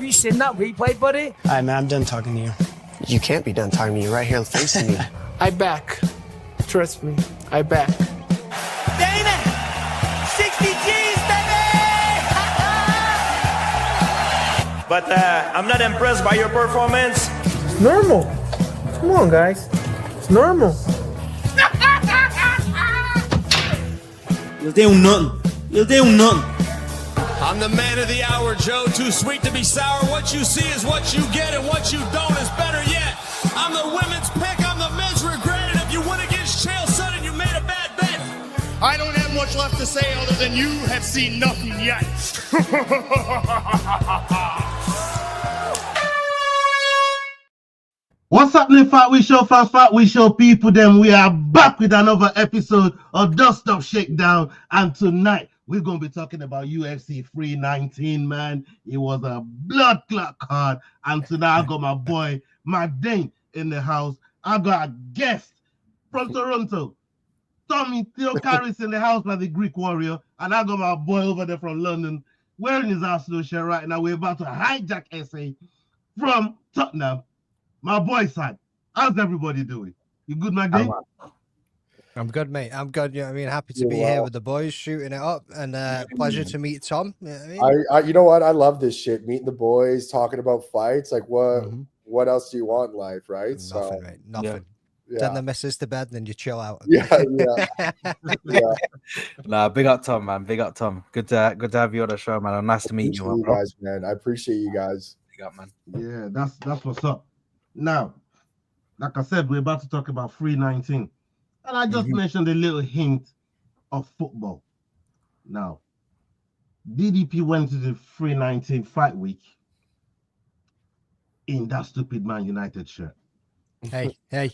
you seen that replay, buddy? All right, man, I'm done talking to you. You can't be done talking to me. You're right here facing me. I back. Trust me, I back. Damon! 60 G's, baby! But I'm not impressed by your performance. It's normal. Come on, guys. It's normal. You'll do nothing. You'll do nothing. I'm the man of the hour, Joe. Too sweet to be sour. What you see is what you get, and what you don't is better yet. I'm the women's pick. I'm the men's regret. And if you win against Chael Sonnen, you made a bad bet. I don't have much left to say other than you have seen nothing yet. What's happening, Fight Week Show fans, Fight Week Show people? Then we are back with another episode of Don't Stop Shakedown, and tonight we're going to be talking about UFC 319, man. It was a blood clot card, and tonight I got my boy, my Dane, in the house. I got a guest from Toronto, Tommy Theocaris in the house by the Greek Warrior, and I got my boy over there from London wearing his Arsenal shirt right now. We're about to hijack SA from Tottenham. My boy, son, how's everybody doing? You good, my Dane? I'm good, mate. I'm good. You know what I mean? Happy to be here with the boys, shooting it up, and pleasure to meet Tom. You know what I mean? I you know what? I love this shit. Meeting the boys, talking about fights. Like, what else do you want in life, right? Nothing, mate. Nothing. Yeah. Send the missus to bed, and then you chill out. Yeah. Nah, big up Tom, man. Big up Tom. Good to have you on the show, man. Nice to meet you, guys, man. I appreciate you guys. Big up, man. Yeah, that's what's up. Now, like I said, we're about to talk about 319. And I just mentioned a little hint of football. Now, DDP went to the 319 fight week in that stupid Man United shirt. Hey. Oh,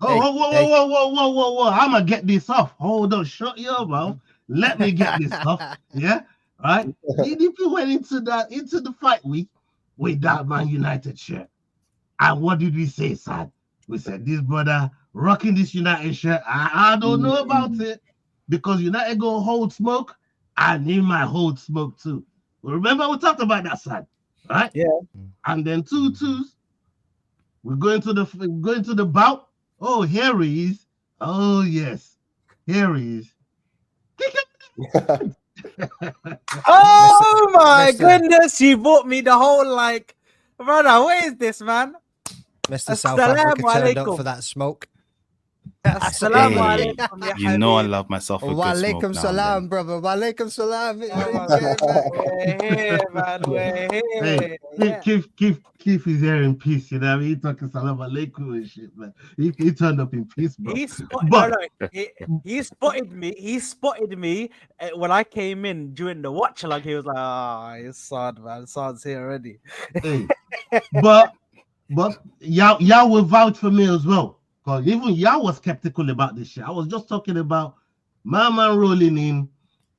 whoa. I'm going to get this off. Hold on, shut your mouth. Let me get this off. Yeah? All right? DDP went into the fight week with that Man United shirt. And what did we say, son? We said, this brother rocking this United shirt, I don't know about it, because United go hold smoke, and he might hold smoke too. Remember we talked about that, son, right? Yeah. And then 2-2s. We're going to the bout. Oh, here he is. Oh yes, here he is. Oh my goodness! You bought me the whole brother. What is this, man? Mr. South Africa turned up for that smoke. Assalamu alaikum. You know I love myself. Wa alaikum salam, brother. Wa alaikum salam. Keith is here in peace, you know. He talking salam alaikum and shit, man. He turned up in peace, bro. He spotted me. He spotted me when I came in during the watch along. He was like, it's sad, man. Sad's here already. Hey. But y'all will vouch for me as well. Because even y'all was skeptical about this shit. I was just talking about my man rolling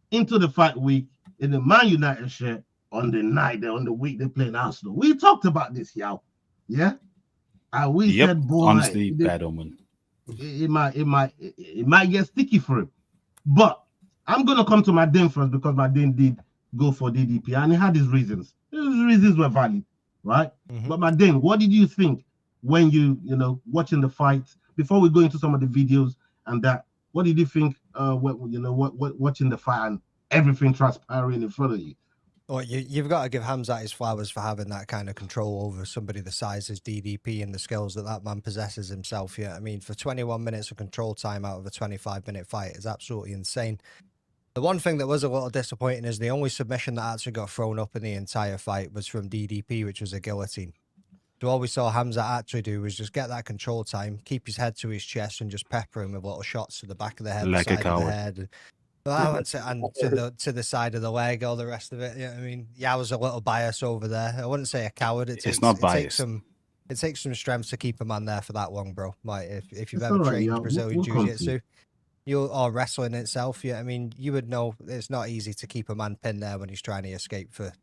into the fight week in the Man United shirt on the week they playing Arsenal. We talked about this, y'all. Yeah? And we said, boy, honestly, bad omen. It might get sticky for him. But I'm gonna come to my Dane first, because my Dane did go for DDP and he had his reasons. His reasons were valid, right? But my Dane, what did you think when you watching the fight, before we go into some of the videos and that? What did you think watching the fight and everything transpiring in front of you? Well, you've got to give Khamzat his flowers for having that kind of control over somebody the size as DDP and the skills that man possesses himself. Yeah, I mean, for 21 minutes of control time out of a 25-minute fight is absolutely insane. The one thing that was a little disappointing is the only submission that actually got thrown up in the entire fight was from DDP, which was a guillotine. So all we saw Khamzat actually do was just get that control time, keep his head to his chest, and just pepper him with little shots to the back of the head, like the a side coward. of the head, and to the side of the leg, all the rest of it. Yeah, I mean, I was a little biased over there. I wouldn't say a coward. It's not biased. It takes some strength to keep a man there for that long, bro. Like if you've ever trained Brazilian Jiu-Jitsu, or wrestling itself, yeah, I mean, you would know it's not easy to keep a man pinned there when he's trying to escape for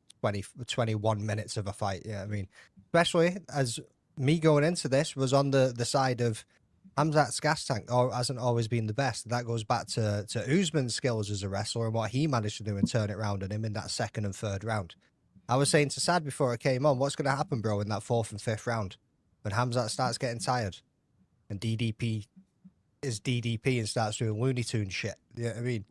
21 minutes of a fight. Yeah, I mean, especially as me going into this was on the side of Khamzat's gas tank hasn't always been the best. That goes back to Usman's skills as a wrestler and what he managed to do and turn it around on him in that second and third round. I was saying to Sad before I came on, what's going to happen, bro, in that 4th and 5th round when Khamzat starts getting tired and DDP is DDP and starts doing Looney Tune shit? You know what I mean?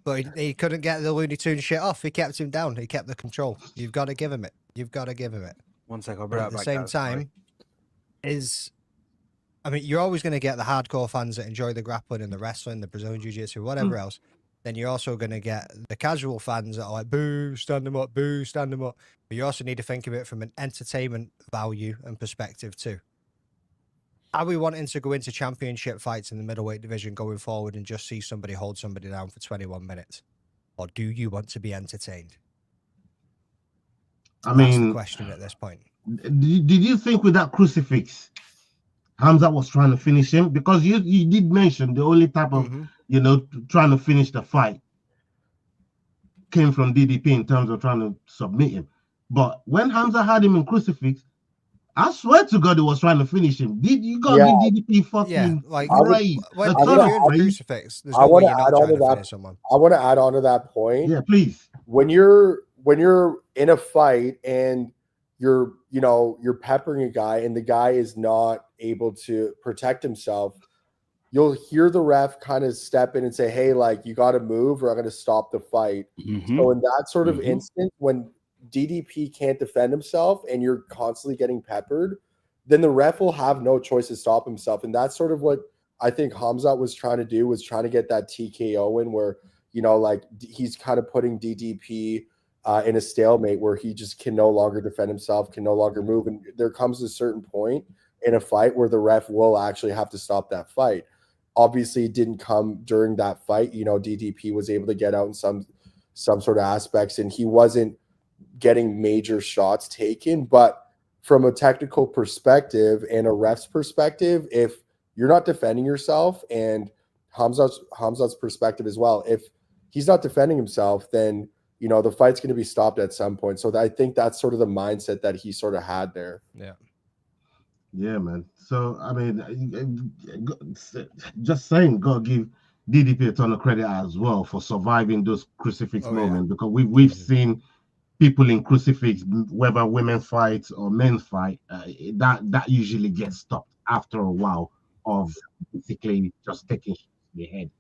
But he couldn't get the Looney Tune shit off. He kept him down. He kept the control. You've got to give him it. You've got to give him it. 1 second, I'll be But right at the back, same guys. time, I mean, you're always going to get the hardcore fans that enjoy the grappling and the wrestling, the Brazilian Jiu-Jitsu, whatever else. Then you're also going to get the casual fans that are like, boo, stand them up, boo, stand them up. But you also need to think of it from an entertainment value and perspective too. Are we wanting to go into championship fights in the middleweight division going forward and just see somebody hold somebody down for 21 minutes? Or do you want to be entertained? I mean, that's the question at this point. Did you think with that crucifix, Khamzat was trying to finish him? Because you did mention the only type of, trying to finish the fight came from DDP in terms of trying to submit him. But when Khamzat had him in crucifix, I swear to God, he was trying to finish him. Did you got me DDP fucking like great? When you're in crucifix, there's no way you're not trying to finish someone. I want to add on to that point. Yeah, please. When you're in a fight and you're peppering a guy and the guy is not able to protect himself, you'll hear the ref kind of step in and say, hey, like, you got to move or I'm going to stop the fight. So in that sort of instant, when DDP can't defend himself and you're constantly getting peppered, then the ref will have no choice to stop himself. And that's sort of what I think Khamzat was trying to do, was trying to get that TKO in where, like, he's kind of putting DDP in a stalemate where he just can no longer defend himself, can no longer move. And there comes a certain point in a fight where the ref will actually have to stop that fight. Obviously, it didn't come during that fight. DDP was able to get out in some sort of aspects, and he wasn't getting major shots taken. But from a technical perspective and a ref's perspective, if you're not defending yourself, and Khamzat's perspective as well, if he's not defending himself, then the fight's going to be stopped at some point. So I think that's sort of the mindset that he sort of had there. Yeah, man. So, I mean, just saying, gotta give DDP a ton of credit as well for surviving those crucifix moments, because we've seen people in crucifix, whether women fight or men fight, that usually gets stopped after a while of basically just taking shots to the head.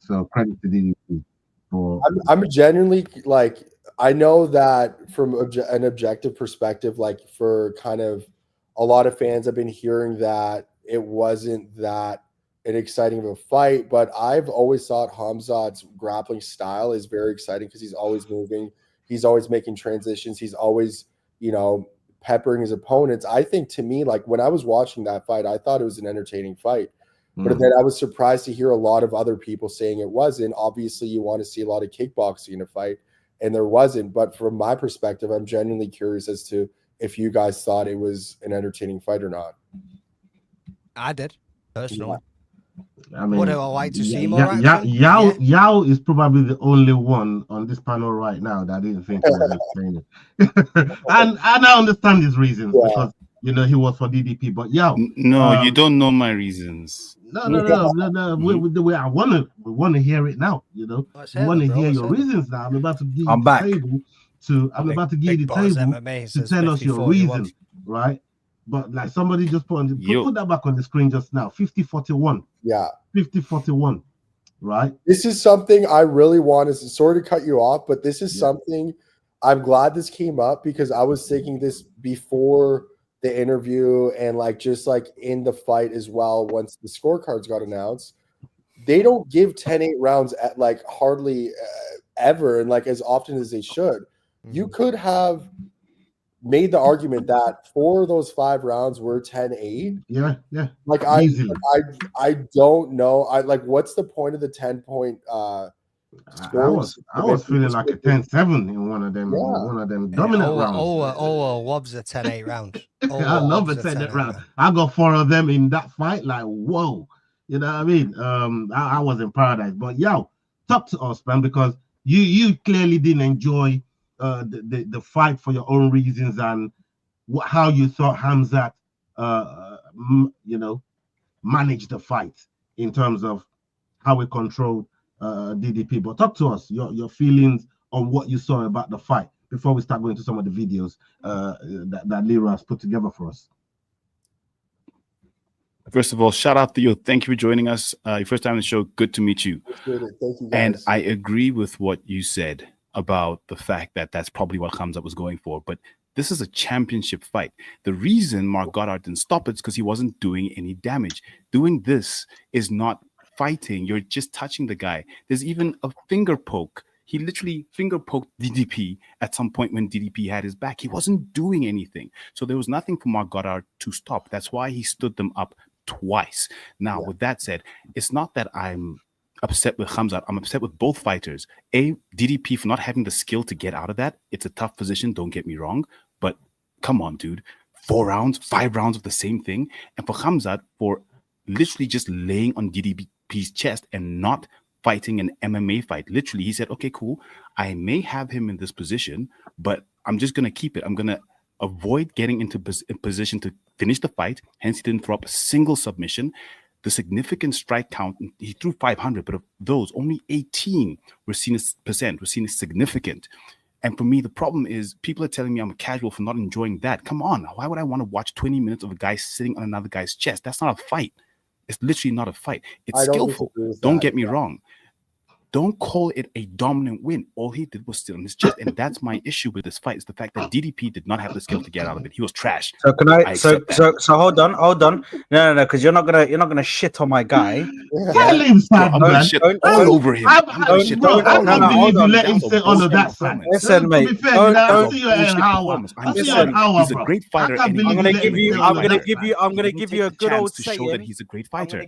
So credit to DDP. I'm genuinely, like, I know that from an objective perspective, like, for kind of a lot of fans have been hearing that it wasn't that an exciting of a fight, but I've always thought Khamzat's grappling style is very exciting because he's always moving, he's always making transitions, he's always, peppering his opponents. I think, to me, like, when I was watching that fight, I thought it was an entertaining fight. But then I was surprised to hear a lot of other people saying it wasn't. Obviously, you want to see a lot of kickboxing in a fight, and there wasn't. But from my perspective, I'm genuinely curious as to if you guys thought it was an entertaining fight or not. I did, personally. I mean, would I like to see more action? Yao is probably the only one on this panel right now that didn't think it was entertaining. and I understand his reasons, because he was for DDP. But Yao, no, you don't know my reasons. No. I want to hear it now. We want to hear your reasons now. I'm about to give you the table to tell us your reason, right? But like somebody just put that back on the screen just now. 50-41. Yeah. 50-41. Right. This is something I really want to sort of cut you off, but this is something I'm glad this came up, because I was thinking this before the interview and just in the fight as well. Once the scorecards got announced, they don't give 10-8 rounds at hardly ever, and as often as they should. You could have made the argument that 4 of those 5 rounds were 10-8. Yeah. I don't know. What's the point of the 10-point scores? I was feeling like a 10-7 in one of them. One of them dominant rounds. Loves a 10-8 round. I love a 10-8 round. I got 4 of them in that fight. Whoa. You know what I mean? I was in paradise. But talk to us, man, because you clearly didn't enjoy the fight for your own reasons, and how you thought Khamzat managed the fight in terms of how he controlled DDP. But talk to us, your feelings on what you saw about the fight. before we start going to some of the videos that Leroy has put together for us? First of all, shout out to you. Thank you for joining us. Your first time on the show. Good to meet you. Thank you, guys. And I agree with what you said about the fact that that's probably what Khamzat was going for. But this is a championship fight. The reason Mark Goddard didn't stop it is because he wasn't doing any damage. Doing this is not fighting. You're just touching the guy. There's even a finger poke. He literally finger poked DDP at some point when DDP had his back. He wasn't doing anything. So there was nothing for Mark Goddard to stop. That's why he stood them up twice. Now, with that said, it's not that I'm upset with Khamzat. I'm upset with both fighters. DDP for not having the skill to get out of that. It's a tough position, don't get me wrong. But come on, dude. 4 rounds, 5 rounds of the same thing. And for Khamzat, for literally just laying on DDP's chest and not fighting an MMA fight. Literally, he said, okay, cool. I may have him in this position, but I'm just going to keep it. I'm going to avoid getting into a position to finish the fight. Hence, he didn't throw up a single submission. The significant strike count, he threw 500, but of those, only 18 were seen as significant. And for me, the problem is people are telling me I'm a casual for not enjoying that. Come on. Why would I want to watch 20 minutes of a guy sitting on another guy's chest? That's not a fight. It's literally not a fight. It's skillful. Don't get me wrong. Don't call it a dominant win. All he did was sit on his chest, and that's my issue with this fight. Is the fact that DDP did not have the skill to get out of it. He was trash. So can I so hold on. No, because you're not gonna shit on my guy. Tell him, I'm gonna shit all over him. I can't believe you let him sit on that side. Listen, mate. He's a great fighter. I'm gonna give you a good old to show that he's a great fighter.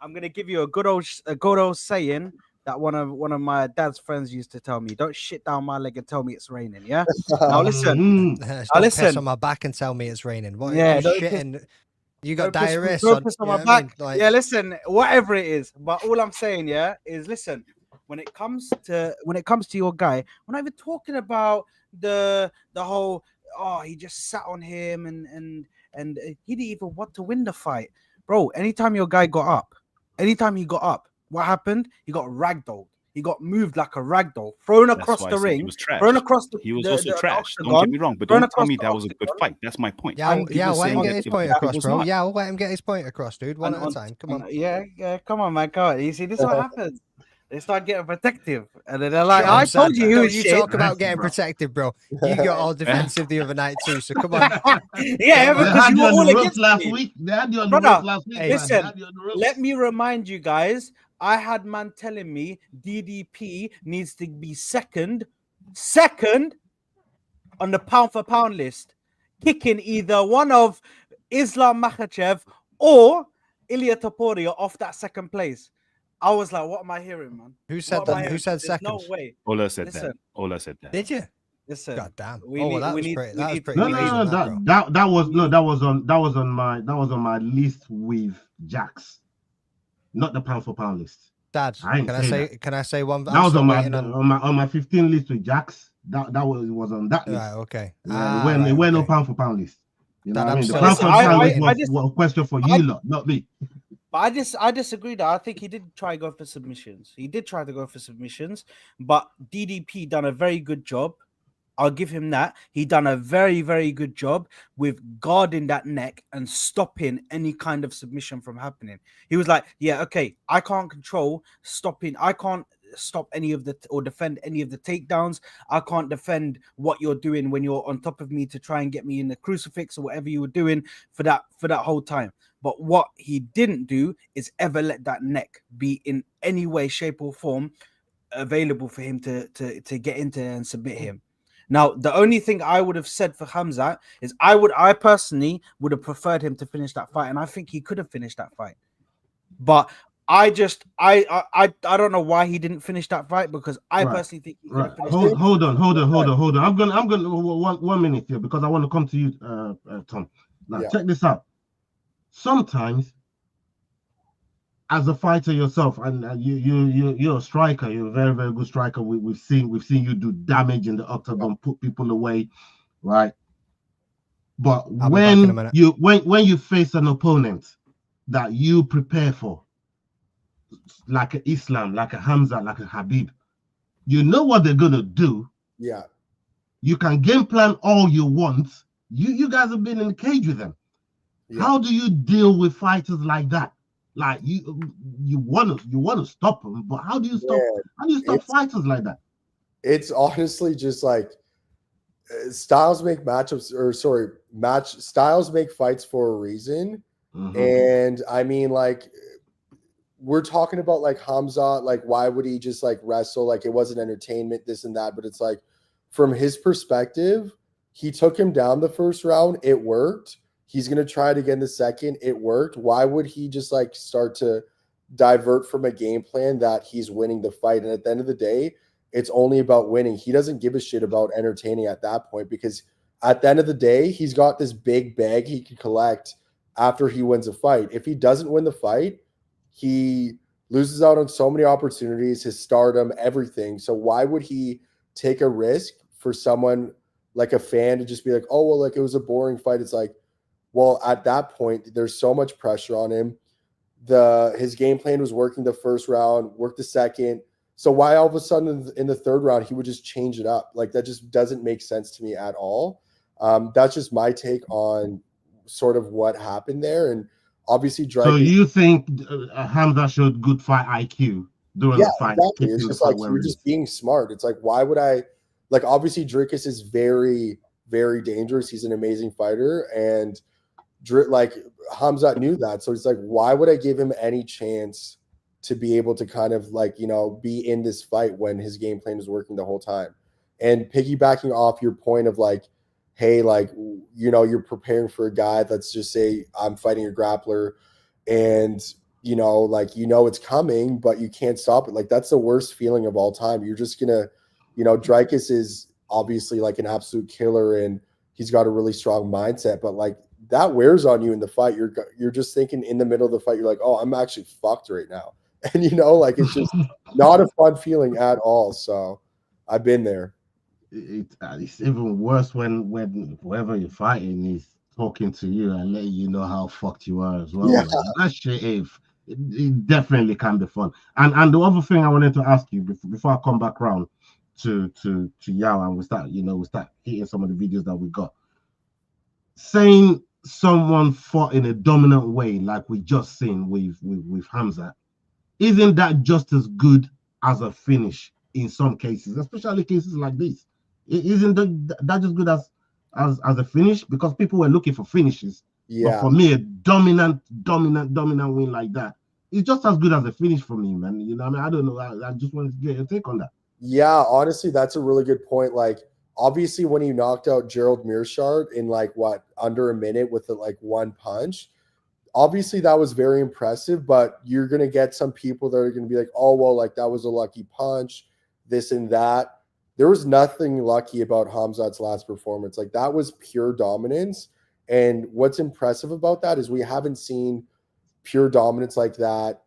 I'm gonna give you a good old saying that one of my dad's friends used to tell me. Don't shit down my leg and tell me it's raining. Yeah. Now listen. Piss on my back and tell me it's raining. What? Yeah. You got diarrhea. Don't piss on my back. Yeah. Listen. Whatever it is, but all I'm saying, is listen. When it comes to your guy, we're not even talking about the whole. Oh, he just sat on him and he didn't even want to win the fight, bro. Anytime your guy got up. Anytime he got up, what happened? He got ragdolled. He got moved like a ragdoll, thrown across the ring, thrown across the. He was also trash. Don't get me wrong, but don't tell me that was a good fight. That's my point. Yeah, let him get his point across, bro. Yeah, let him get his point across, dude. One at a time. Come on. Yeah, come on, man. Come on. You see, this is what happens. They start getting protective, and then they're like, "I told you who was shit." You talk about getting protective, bro. You got all defensive the other night too. So come on. Yeah, because you were all against last week. They had you on the ropes last week. Listen, let me remind you guys. I had man telling me DDP needs to be second on the pound for pound list, kicking either one of Islam Makhachev or Ilia Topuria off that second place. I was like, what am I hearing, man? Who said that? Who said second? No way. Ola said that. Ola said that. Did you? Listen. God damn. That was pretty. That was on my list with Jax, not the pound for pound list. Dad, can I say one? That was on my 15 list with Jax. That was on that list. Right. Okay. Yeah, it went no pound for pound list. You know what I mean? The pound for pound list was a question for you lot, not me. But I disagree that I think he did try to go for submissions. He did try to go for submissions, but DDP done a very good job. I'll give him that. He done a very, very good job with guarding that neck and stopping any kind of submission from happening. He was like, yeah, okay, I can't stop any of the or defend any of the takedowns. I can't defend what you're doing when you're on top of me to try and get me in the crucifix or whatever you were doing for that whole time. But what he didn't do is ever let that neck be in any way, shape, or form available for him to get into and submit him. Now, the only thing I would have said for Khamzat is I personally would have preferred him to finish that fight, and I think he could have finished that fight. But I don't know why he didn't finish that fight, because I personally think he could have finished it. Hold on. I'm gonna 1 minute here, because I want to come to you, Tom. Now, check this out. Sometimes, as a fighter yourself, and you're a striker, you're a very, very good striker. We've seen you do damage in the octagon, put people away, right? But when you face an opponent that you prepare for, like an Islam, like a Khamzat, like a Habib, you know what they're gonna do. Yeah. You can game plan all you want. You guys have been in the cage with them. Yeah. How do you deal with fighters like that? Like you want to stop them, but how do you stop? How do you stop fighters like that? It's honestly just like styles make matchups, or sorry, styles make fights for a reason. And I mean, like, we're talking about like Khamzat, like, why would he just like wrestle? Like, it wasn't entertainment, this and that. But it's like, from his perspective, he took him down the first round. It worked. He's going to try it again the second. It worked. Why would he just like start to divert from a game plan that he's winning the fight? And at the end of the day, it's only about winning. He doesn't give a shit about entertaining at that point, because at the end of the day, he's got this big bag he can collect after he wins a fight. If he doesn't win the fight, he loses out on so many opportunities, his stardom, everything. So why would he take a risk for someone like a fan to just be like, oh, well, like, it was a boring fight? It's like, well, at that point, there's so much pressure on him. His game plan was working the first round, worked the second. So why all of a sudden in the third round he would just change it up? Like, that just doesn't make sense to me at all. That's just my take on sort of what happened there. And obviously, so you think Khamzat showed good fight IQ during the fight? Exactly. It's just like, you're just being smart. It's like, why would I? Like, obviously, Dricus is very, very dangerous. He's an amazing fighter, and like Khamzat knew that. So it's like, why would I give him any chance to be able to kind of like, you know, be in this fight when his game plan was working the whole time? And piggybacking off your point of like, hey, like, you know, you're preparing for a guy, let's just say I'm fighting a grappler, and, you know, like, you know, it's coming, but you can't stop it. Like, that's the worst feeling of all time. You're just gonna, you know, Dricus is obviously like an absolute killer, and he's got a really strong mindset, but like, that wears on you in the fight. You're just thinking in the middle of the fight, you're like, oh, I'm actually fucked right now. And, you know, like, it's just not a fun feeling at all. So I've been there. It's even worse when whoever you're fighting is talking to you and letting you know how fucked you are as well. Yeah. That shit, it definitely can be fun. And the other thing I wanted to ask you before I come back around to Yao and we start hitting some of the videos that we got. Saying someone fought in a dominant way, like we just seen with Khamzat, isn't that just as good as a finish in some cases, especially cases like this? Isn't that just good as a finish? Because people were looking for finishes. Yeah. But for me, a dominant win like that is just as good as a finish for me, man. You know what I mean? I don't know. I just wanted to get your take on that. Yeah, honestly, that's a really good point. Like, obviously, when he knocked out Gerald Mearshart in like under a minute with like one punch, obviously that was very impressive. But you're gonna get some people that are gonna be like, oh, well, like, that was a lucky punch, this and that. There was nothing lucky about Khamzat's last performance. Like, that was pure dominance. And what's impressive about that is we haven't seen pure dominance like that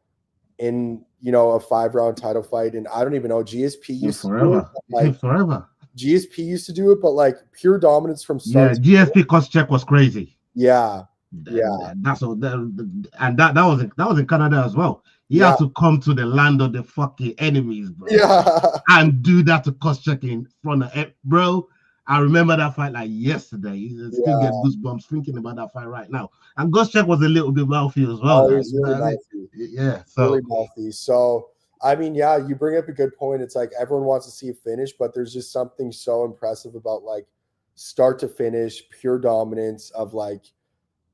in, you know, a 5-round title fight. And I don't even know, GSP used to do it, like, forever. GSP used to do it, but like pure dominance from start. Yeah, GSP cost check was crazy. Yeah. That's all. And that was in Canada as well. He had to come to the land of the fucking enemies, bro. Yeah. And do that to cost check in front of it, bro. I remember that fight like yesterday. I still get goosebumps thinking about that fight right now. And Goschek was a little bit wealthy as well. Oh, he was really wealthy. Yeah, really wealthy. So, I mean, yeah, you bring up a good point. It's like everyone wants to see a finish, but there's just something so impressive about like start to finish, pure dominance of like,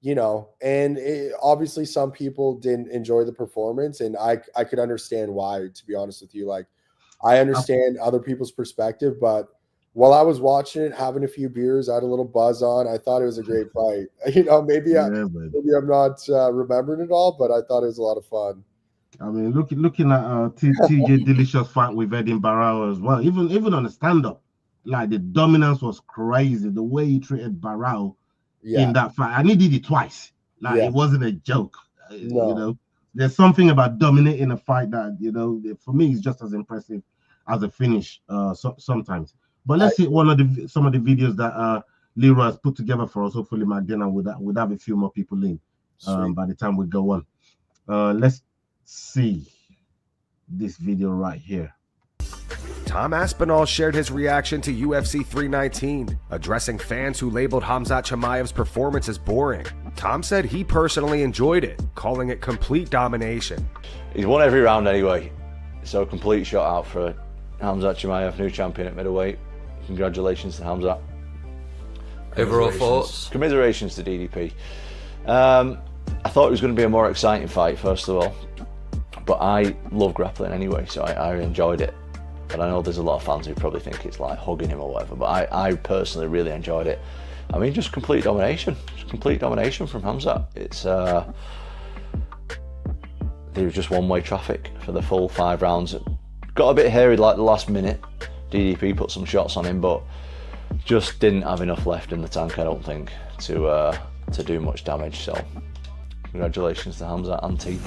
you know, and obviously some people didn't enjoy the performance, and I could understand why, to be honest with you. Like, I understand other people's perspective, but while I was watching it, having a few beers, I had a little buzz on. I thought it was a great fight. You know, maybe I'm not remembering it all, but I thought it was a lot of fun. I mean, looking at TJ Delicious fight with Borralho as well. Even on the stand-up, like the dominance was crazy. The way he treated Borralho in that fight, and he did it twice. Like it wasn't a joke. No. You know, there's something about dominating a fight that, you know, for me is just as impressive as a finish. Sometimes. But let's see some of the videos that Leroy has put together for us. Hopefully, McDonald would have a few more people in by the time we go on. Let's see this video right here. Tom Aspinall shared his reaction to UFC 319, addressing fans who labeled Khamzat Chimaev's performance as boring. Tom said he personally enjoyed it, calling it complete domination. He's won every round anyway, so complete shutout for Khamzat Chimaev, new champion at middleweight. Congratulations to Khamzat. Overall thoughts? Commiserations to DDP. I thought it was going to be a more exciting fight, first of all, but I love grappling anyway, so I enjoyed it. But I know there's a lot of fans who probably think it's like hugging him or whatever, but I personally really enjoyed it. I mean, just complete domination. Just complete domination from Khamzat. It's there was just one-way traffic for the full 5 rounds. Got a bit hairy like the last minute. DDP put some shots on him, but just didn't have enough left in the tank, I don't think, to do much damage. So congratulations to Khamzat and team.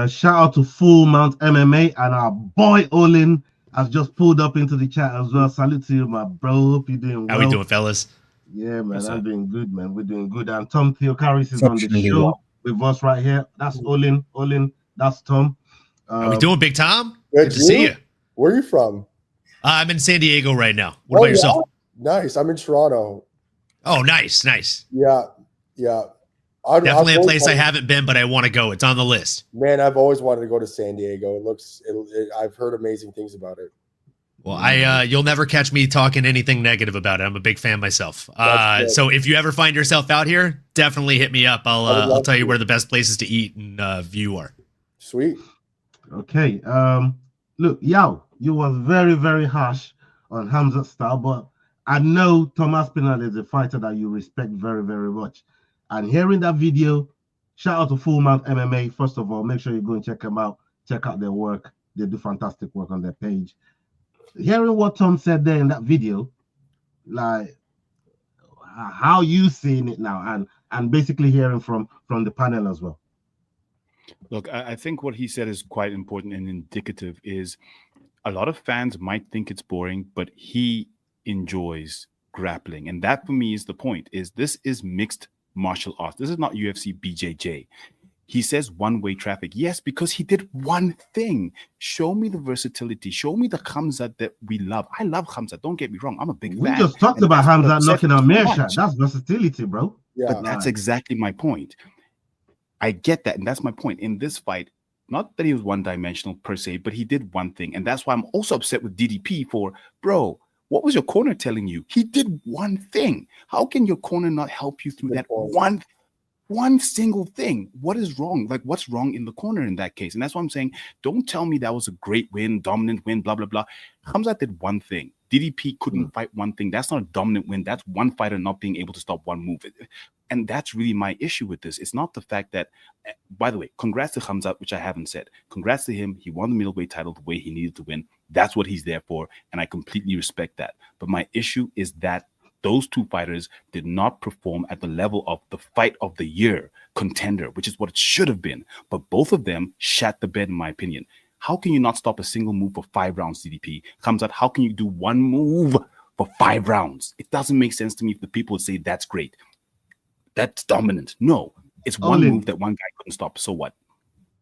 Shout out to Full Mount MMA, and our boy Olin has just pulled up into the chat as well. Salute to you, my bro. Hope you're doing well. How we doing, fellas? Yeah, man, I'm doing good, man. We're doing good. And Tom Theocaris is on the show with us right here. That's Olin. That's Tom. How we doing, Big Tom? Good to see you. Where are you from? I'm in San Diego right now. What about yourself? Nice. I'm in Toronto. Oh, nice. Yeah. Definitely a place I haven't been, but I want to go. It's on the list. Man, I've always wanted to go to San Diego. I've heard amazing things about it. Well, you'll never catch me talking anything negative about it. I'm a big fan myself. So if you ever find yourself out here, definitely hit me up. I'll tell you where the best places to eat and view are. Sweet. Okay. Look, Yao, you was very, very harsh on Khamzat's style, but I know Tom Aspinall is a fighter that you respect very, very much. And hearing that video, shout out to Full Mount MMA. First of all, make sure you go and check them out. Check out their work. They do fantastic work on their page. Hearing what Tom said there in that video, like how you seeing it now, and basically hearing from the panel as well. Look, I think what he said is quite important and indicative. Is a lot of fans might think it's boring, but he enjoys grappling, and that for me is the point. Is this is mixed martial arts. This is not UFC BJJ. He says one-way traffic. Yes, because he did one thing. Show me the versatility. Show me the Khamzat that we love. I love Khamzat. Don't get me wrong. I'm a big fan. We just talked about Khamzat knocking out Meerschaert. That's versatility, bro. Yeah, but that's exactly my point. I get that, and that's my point. In this fight, not that he was one-dimensional per se, but he did one thing, and that's why I'm also upset with DDP for, bro, what was your corner telling you? He did one thing. How can your corner not help you through that one single thing? What is wrong? Like, what's wrong in the corner in that case? And that's why I'm saying, don't tell me that was a great win, dominant win, blah, blah, blah. Khamzat did one thing. DDP couldn't fight one thing. That's not a dominant win. That's one fighter not being able to stop one move. And that's really my issue with this. It's not the fact that, by the way, congrats to Khamzat, which I haven't said. Congrats to him. He won the middleweight title the way he needed to win. That's what he's there for, and I completely respect that. But my issue is that those two fighters did not perform at the level of the fight of the year contender, which is what it should have been. But both of them shat the bed, in my opinion. How can you not stop a single move for 5 rounds, DDP? Khamzat, how can you do one move for 5 rounds? It doesn't make sense to me if the people would say that's great. That's dominant. No, it's one move that one guy couldn't stop. So what?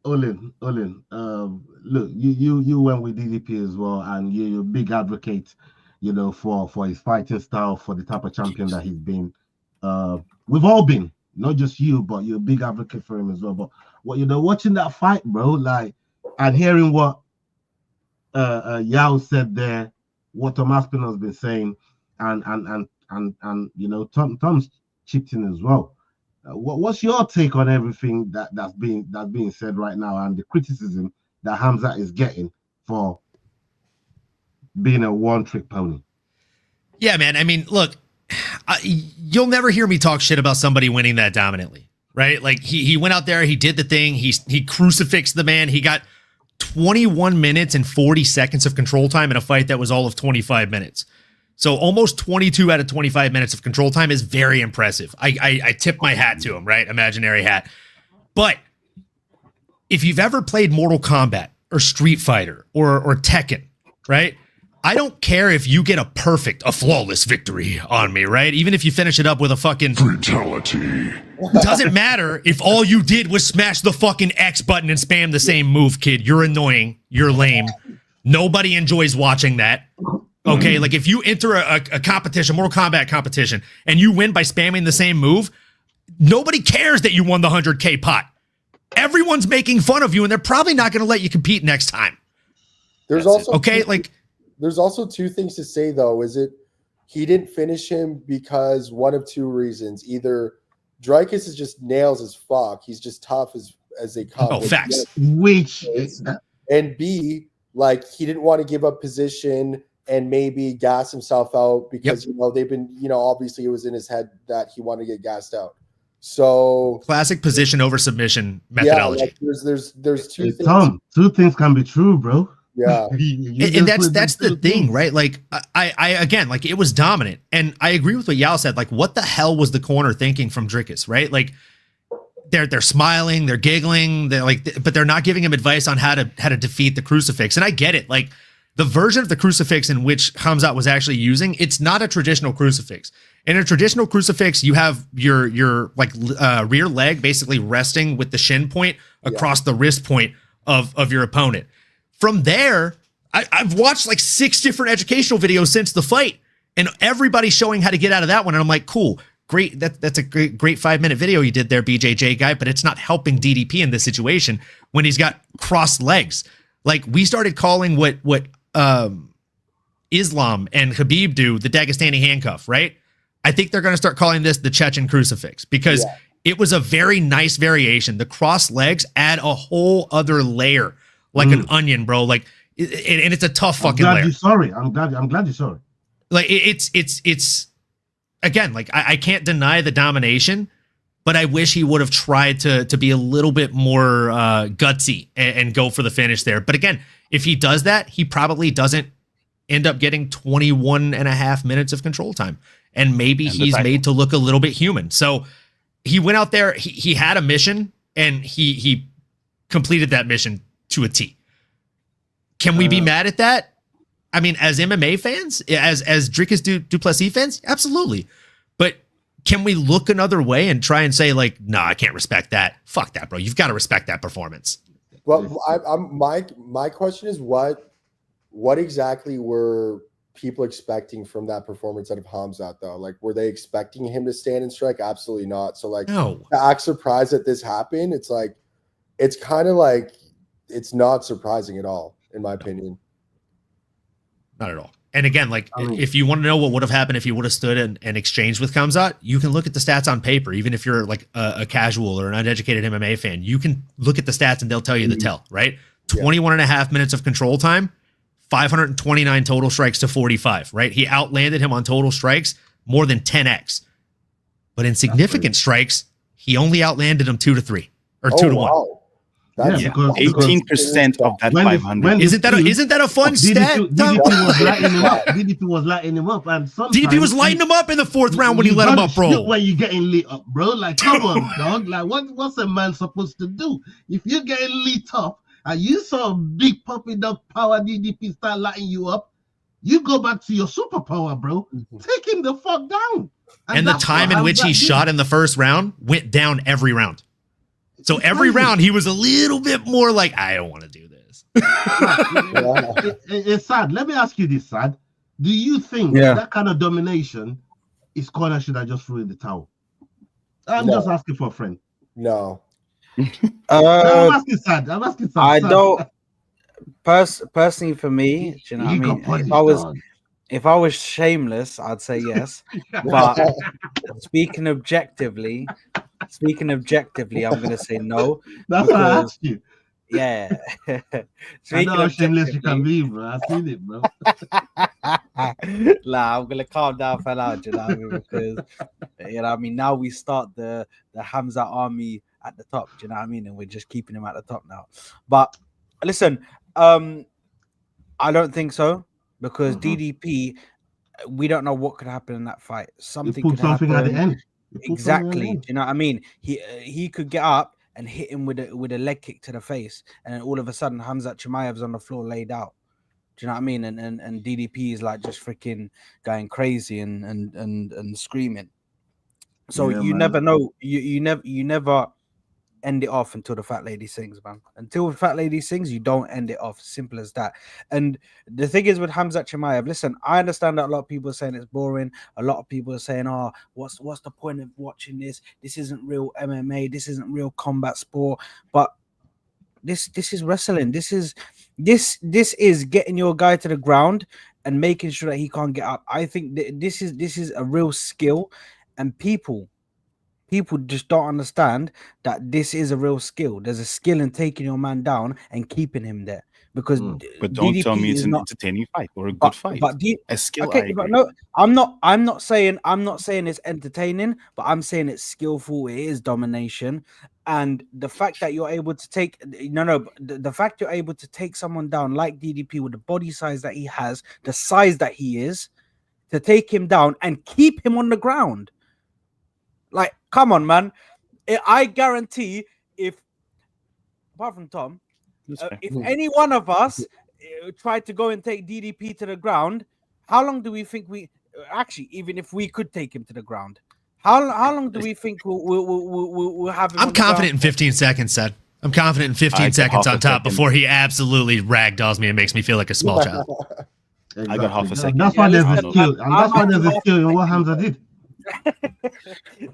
Olin, look, you went with DDP as well, and you're a big advocate, you know, for his fighting style, for the type of champion that he's been. We've all been, not just you, but you're a big advocate for him as well. But what watching that fight, bro, like, and hearing what Yao said there, what Tom Aspinall's been saying, and you know, Tom's chipped in as well. What's your take on everything that's being said right now, and the criticism that Khamzat is getting for being a one-trick pony? Yeah, man. I mean, look, you'll never hear me talk shit about somebody winning that dominantly, right? Like he went out there, he did the thing, he crucifixed the man. He got 21 minutes and 40 seconds of control time in a fight that was all of 25 minutes. So almost 22 out of 25 minutes of control time is very impressive. I tip my hat to him, right? Imaginary hat. But if you've ever played Mortal Kombat or Street Fighter or Tekken, right? I don't care if you get a flawless victory on me, right? Even if you finish it up with a fucking fatality. Doesn't matter if all you did was smash the fucking X button and spam the same move, kid. You're annoying. You're lame. Nobody enjoys watching that. Okay, like if you enter a competition, Mortal Kombat competition, and you win by spamming the same move, nobody cares that you won the 100K pot. Everyone's making fun of you, and they're probably not going to let you compete next time. There's also there's also two things to say though. Is it he didn't finish him because one of two reasons: either Dricus is just nails as fuck, he's just tough as they come. Oh, facts. And B, like he didn't want to give up position and maybe gas himself out because they've been obviously it was in his head that he wanted to get gassed out. So classic position over submission methodology. Yeah, like there's two things. Tom, two things can be true, bro. Yeah. And that's the thing, right? Like I again, like it was dominant. And I agree with what Yao said. Like, what the hell was the corner thinking from Dricus, right? Like they're smiling, they're giggling, they're like, but they're not giving him advice on how to defeat the crucifix. And I get it. Like the version of the crucifix in which Khamzat was actually using, it's not a traditional crucifix. In a traditional crucifix, you have your like rear leg basically resting with the shin point across the wrist point of your opponent. From there, I've watched like 6 different educational videos since the fight, and everybody's showing how to get out of that one. And I'm like, cool, great. That's a great 5-minute video you did there, BJJ guy, but it's not helping DDP in this situation when he's got crossed legs. Like we started calling what Islam and Khabib do the Dagestani handcuff, right? I think they're going to start calling this the Chechen crucifix because it was a very nice variation. The crossed legs add a whole other layer, like an onion, bro. Like, and it's a tough fucking layer. I'm glad you're sorry. Like it's again, like I can't deny the domination, but I wish he would have tried to be a little bit more gutsy and go for the finish there. But again, if he does that, he probably doesn't end up getting 21 and a half minutes of control time. And maybe he's made to look a little bit human. So he went out there, he had a mission, and he completed that mission to a T. Can we be mad at that? I mean, as MMA fans, as Dricus du Plessis fans, absolutely. But can we look another way and try and say like, no, I can't respect that. Fuck that, bro. You've got to respect that performance. Well, my question is what exactly were people expecting from that performance out of Khamzat though? Like, were they expecting him to stand and strike? Absolutely not. So like, to act surprised that this happened, it's like, it's kind of like, it's not surprising at all, in my opinion. Not at all. And again, like if you want to know what would have happened if he would have stood and exchanged with Khamzat, you can look at the stats on paper. Even if you're like a casual or an uneducated MMA fan, you can look at the stats and they'll tell you the tell, right? 21 and a half minutes of control time, 529 total strikes to 45, right? He outlanded him on total strikes more than 10x. But in significant strikes, he only outlanded him 2 to 3 or 2 to 1. That's 18% of that 500. Isn't that a fun stat? DDP was lighting him up, and DDP was lighting him up in the 4th round when he let him up, bro. When you getting lit up, bro, like come on, dog. Like what's a man supposed to do if you're getting lit up and you saw a big puppy dog power DDP start lighting you up? You go back to your superpower, bro. Take him the fuck down. And the time in which he shot in the 1st round went down every round. So every round he was a little bit more like, I don't want to do this. It's sad. Let me ask you this, Sad. Do you think that kind of domination is corner should have just threw in the towel? I'm just asking for a friend. No. I'm asking Sad. I don't personally for me, do you know what I mean? If I was shameless, I'd say yes. But speaking objectively, I'm gonna say no. That's what I asked you. Yeah. I know how shameless you can be, bro. I've seen it, bro. I'm gonna calm down, fella. Do you know what I mean? Because you know what I mean. Now we start the Khamzat army at the top. Do you know what I mean? And we're just keeping him at the top now. But listen, I don't think so. Because DDP, we don't know what could happen in that fight. Something could happen at the end. Exactly. Do you know what I mean? He could get up and hit him with a leg kick to the face, and then all of a sudden Khamzat Chimaev's on the floor laid out. Do you know what I mean? And DDP is like just freaking going crazy and screaming. So you never know. You never end it off until the fat lady sings, man. Until the fat lady sings, you don't end it off. Simple as that. And the thing is with Khamzat Chimaev, listen, I understand that a lot of people are saying it's boring. A lot of people are saying, "Oh, what's the point of watching this? This isn't real MMA. This isn't real combat sport." But this is wrestling. This is getting your guy to the ground and making sure that he can't get up. I think this is a real skill, and people just don't understand that this is a real skill. There's a skill in taking your man down and keeping him there. Because but don't DDP tell me it's is an not entertaining fight or a good fight. But A skill. okay, but no, I'm not saying it's entertaining, but I'm saying it's skillful. It is domination, and the fact that you're able to take the fact you're able to take someone down like DDP with the body size that he has, the size that he is, to take him down and keep him on the ground. Like, come on, man! I guarantee apart from Tom. If any one of us tried to go and take DDP to the ground, how long do we think even if we could take him to the ground, how long do we think we'll have him? I'm confident in 15 seconds, Seth. I'm confident in 15 seconds on top before he absolutely ragdolls me and makes me feel like a small child. Exactly. I got half a second. That's why there's a skill. And that's why there's a skill in what Khamzat did.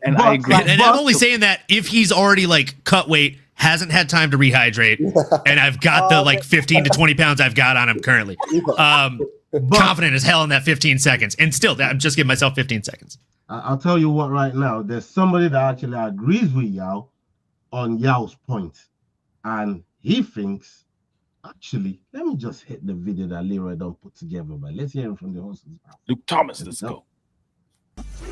And I agree. And I'm only saying that if he's already like cut weight, hasn't had time to rehydrate, and I've got the like 15 to 20 pounds I've got on him currently. Confident as hell in that 15 seconds. And still, I'm just giving myself 15 seconds. I'll tell you what right now. There's somebody that actually agrees with Yao on Yao's point. And he thinks, actually, let me just hit the video that Leroy don't put together. But let's hear him from the horse's mouth. Luke Thomas, let's go.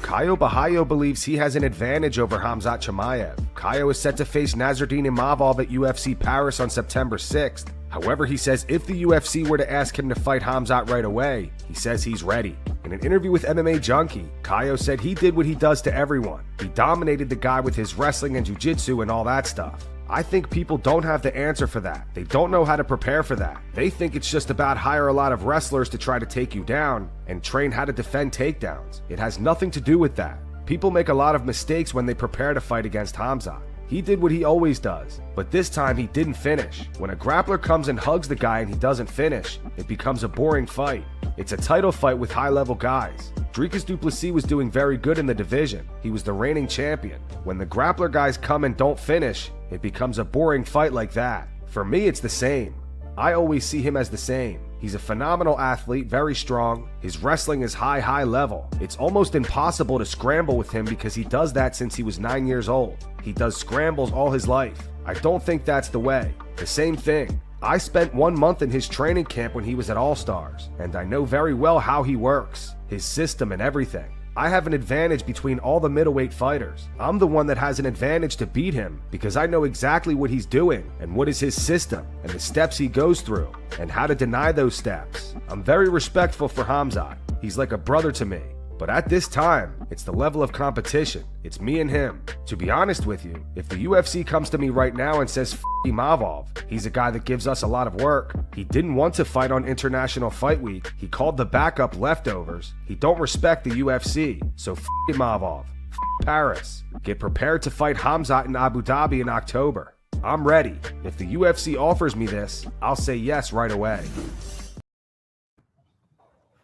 Caio believes he has an advantage over Khamzat Chimaev. Caio is set to face Nasruddin Imavov at UFC Paris on September 6th. However, he says if the UFC were to ask him to fight Khamzat right away, he says he's ready. In an interview with MMA Junkie, Caio said he did what he does to everyone. He dominated the guy with his wrestling and jiu-jitsu and all that stuff. I think people don't have the answer for that. They don't know how to prepare for that. They think it's just about hire a lot of wrestlers to try to take you down and train how to defend takedowns. It has nothing to do with that. People make a lot of mistakes when they prepare to fight against Khamzat. He did what he always does, but this time he didn't finish. When a grappler comes and hugs the guy and he doesn't finish, it becomes a boring fight. It's a title fight with high-level guys. Dricus du Plessis was doing very good in the division. He was the reigning champion. When the grappler guys come and don't finish, it becomes a boring fight like that. For me, it's the same. I always see him as the same. He's a phenomenal athlete, very strong. His wrestling is high level. It's almost impossible to scramble with him because he does that since he was 9 years old. He does scrambles all his life. I don't think that's the way. The same thing. I spent 1 month in his training camp when he was at All Stars, and I know very well how he works, his system and everything. I have an advantage between all the middleweight fighters. I'm the one that has an advantage to beat him because I know exactly what he's doing and what is his system and the steps he goes through and how to deny those steps. I'm very respectful for Khamzat. He's like a brother to me. But at this time, it's the level of competition. It's me and him. To be honest with you, if the UFC comes to me right now and says, F Imavov, he's a guy that gives us a lot of work. He didn't want to fight on International Fight Week. He called the backup leftovers. He don't respect the UFC. So F Imavov, F Paris. Get prepared to fight Khamzat in Abu Dhabi in October. I'm ready. If the UFC offers me this, I'll say yes right away.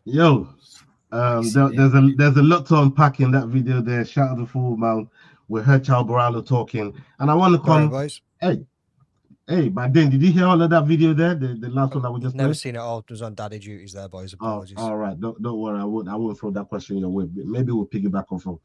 Yo. There's a lot to unpack in that video there. Shout out to Full Man. We heard Borralho talking, and I want to come. Hey, but then did you hear all of that video there? The last one that we just never played? seen it all. It was on daddy duties there, boys. Apologies. All right, don't worry. I won't throw that question your way. Maybe we'll piggyback off of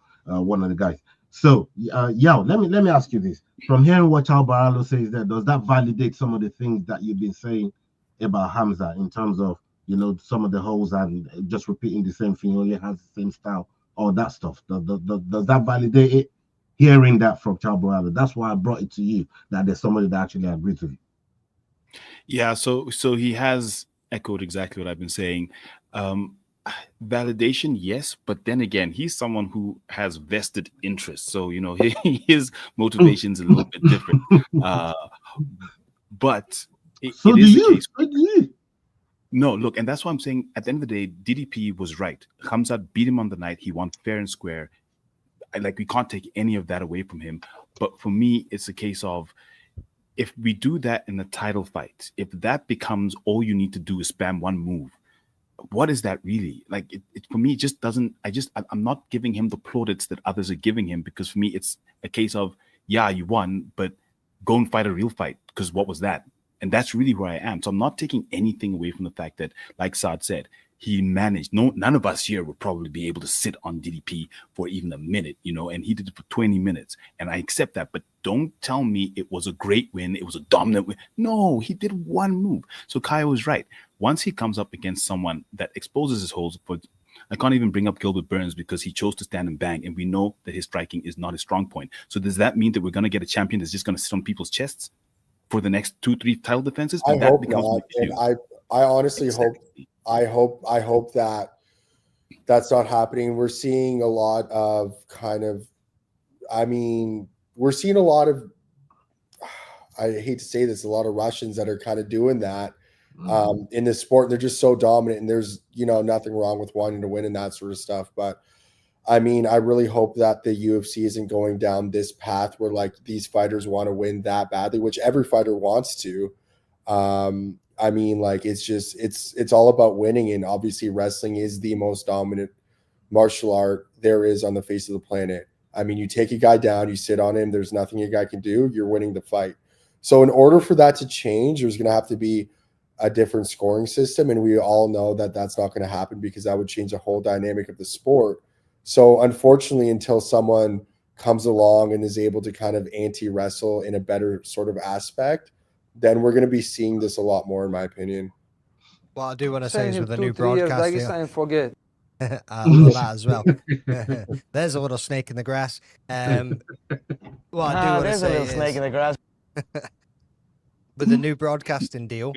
one of the guys. So, Yao, let me ask you this. From hearing what Borralho says there, does that validate some of the things that you've been saying about Khamzat in terms of, you know, some of the holes and just repeating the same thing, only has the same style, all that stuff? Does that validate it? Hearing that from Borralho, that's why I brought it to you, that there's somebody that actually agrees with you. Yeah, so he has echoed exactly what I've been saying. Validation, yes, but then again, he's someone who has vested interest, so you know his motivation's a little bit different. But it is the case. So do you. No, look, and that's why I'm saying at the end of the day, DDP was right. Khamzat beat him on the night. He won fair and square. Like, we can't take any of that away from him. But for me, it's a case of, if we do that in the title fight, if that becomes all you need to do is spam one move, what is that really? Like, it for me, it just doesn't. I'm not giving him the plaudits that others are giving him, because for me, it's a case of, yeah, you won, but go and fight a real fight, because what was that? And that's really where I am. So I'm not taking anything away from the fact that, like Saad said, he managed. None of us here would probably be able to sit on DDP for even a minute, and he did it for 20 minutes. And I accept that, but don't tell me it was a great win. It was a dominant win. No, he did one move. So Caio was right. Once he comes up against someone that exposes his holes, I can't even bring up Gilbert Burns because he chose to stand and bang, and we know that his striking is not his strong point. So does that mean that we're going to get a champion that's just going to sit on people's chests for the next 2-3 title defenses? I hope not. And I honestly hope that that's not happening. We're seeing a lot of we're seeing a lot of, I hate to say this, a lot of Russians that are kind of doing that in this sport. They're just so dominant, and there's, nothing wrong with wanting to win and that sort of stuff. But I really hope that the UFC isn't going down this path where, like, these fighters want to win that badly, which every fighter wants to. It's all about winning, and obviously wrestling is the most dominant martial art there is on the face of the planet. You take a guy down, you sit on him, there's nothing a guy can do, you're winning the fight. So in order for that to change, there's going to have to be a different scoring system, and we all know that that's not going to happen, because that would change the whole dynamic of the sport. So unfortunately, until someone comes along and is able to kind of anti-wrestle in a better sort of aspect, then we're going to be seeing this a lot more, in my opinion. What I do want to say is, with the new broadcast here, forget. that as well. There's a little snake in the grass. What I do want to say is, snake in the grass. With the new broadcasting deal,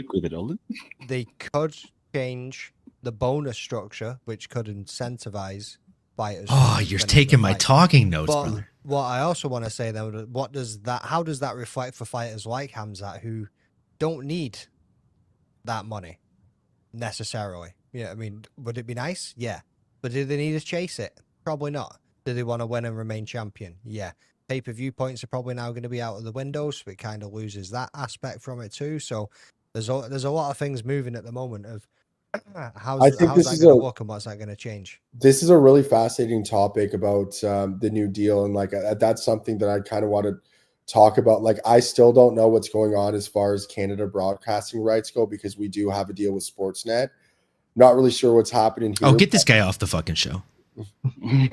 they could change the bonus structure, which could incentivize fighters. Oh, you're taking my talking notes, but brother. What I also want to say, though, how does that reflect for fighters like Khamzat, who don't need that money necessarily? Yeah, would it be nice? Yeah. But do they need to chase it? Probably not. Do they want to win and remain champion? Yeah. Pay-per-view points are probably now going to be out of the window, so it kind of loses that aspect from it too. So there's a lot of things moving at the moment of how's that going to look and what's that going to change. This is a really fascinating topic about the new deal, and that's something that I kind of want to talk about. Like, I still don't know what's going on as far as Canada broadcasting rights go, because we do have a deal with Sportsnet. Not really sure what's happening here. Oh, get this guy off the fucking show. I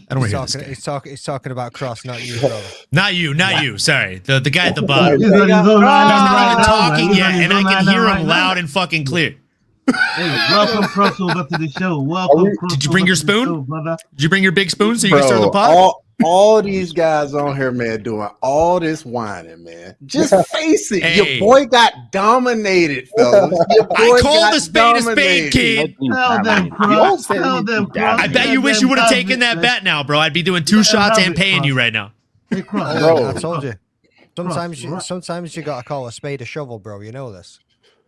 don't want to hear this guy. He's talking about Cross, not you, brother. Not you. Sorry, the guy at the bottom. He's not even talking yet, and I can hear him loud and fucking clear. Hey, welcome Cross over to the show. Welcome. Did you bring your spoon? Show, brother. Did you bring your big spoon so you can stir the pot? All these guys on here, man, doing all this whining, man. Just face it. Hey. Your boy got dominated, fellas. I call the spade a spade, kid. Tell them, Cross. Tell them, Cross. I bet you wish you would have taken that bet now, bro. I'd be doing 2 shots and paying you right now. Hey, Cross. Bro, I told you. Sometimes you gotta call a spade a shovel, bro. You know this.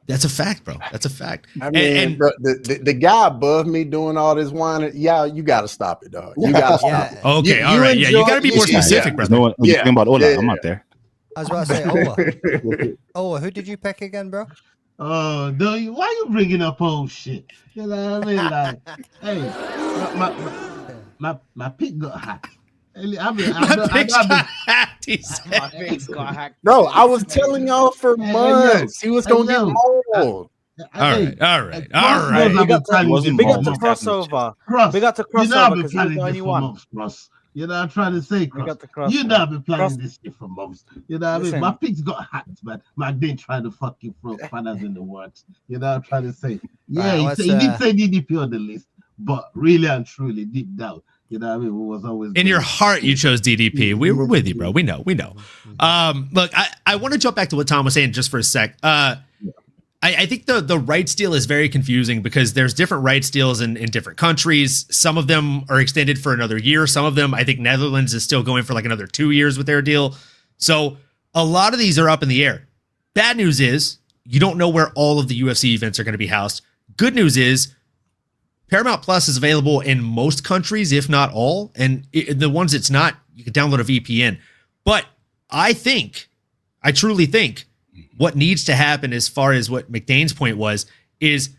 That's a fact, bro. That's a fact. I mean, bro, the guy above me doing all this whining, you got to stop it, dog. You got to stop it. Okay, all right. Yeah, you got to be more specific, bro. No one talking about Ola. I'm not there. I was about to say, Ola, who did you pick again, bro? Oh, why you bringing up old shit? You know what I mean? Like, hey, my pick got hacked. My face got hacked. No, I was telling y'all for months he was gonna get mold. All right. Big up to crossover. Big up to crossover because he's the only one. You know, I'm trying to say, you know, I've been planning this shit for months. You know what I mean? My picks got hacked, man. I've been trying to fucking throw fanners in the works. You know, I'm trying to say, yeah, he did say DDP on the list, but really and truly, deep down, you know what I mean? It was always in your heart, you chose DDP. We were with you, bro. We know. Look, I want to jump back to what Tom was saying just for a sec. I think the rights deal is very confusing because there's different rights deals in different countries. Some of them are extended for another year. Some of them, I think Netherlands is still going for like another 2 years with their deal. So a lot of these are up in the air. Bad news is you don't know where all of the UFC events are going to be housed. Good news is Paramount Plus is available in most countries, if not all. And the ones it's not, you can download a VPN. But I truly think what needs to happen, as far as what McDane's point was, is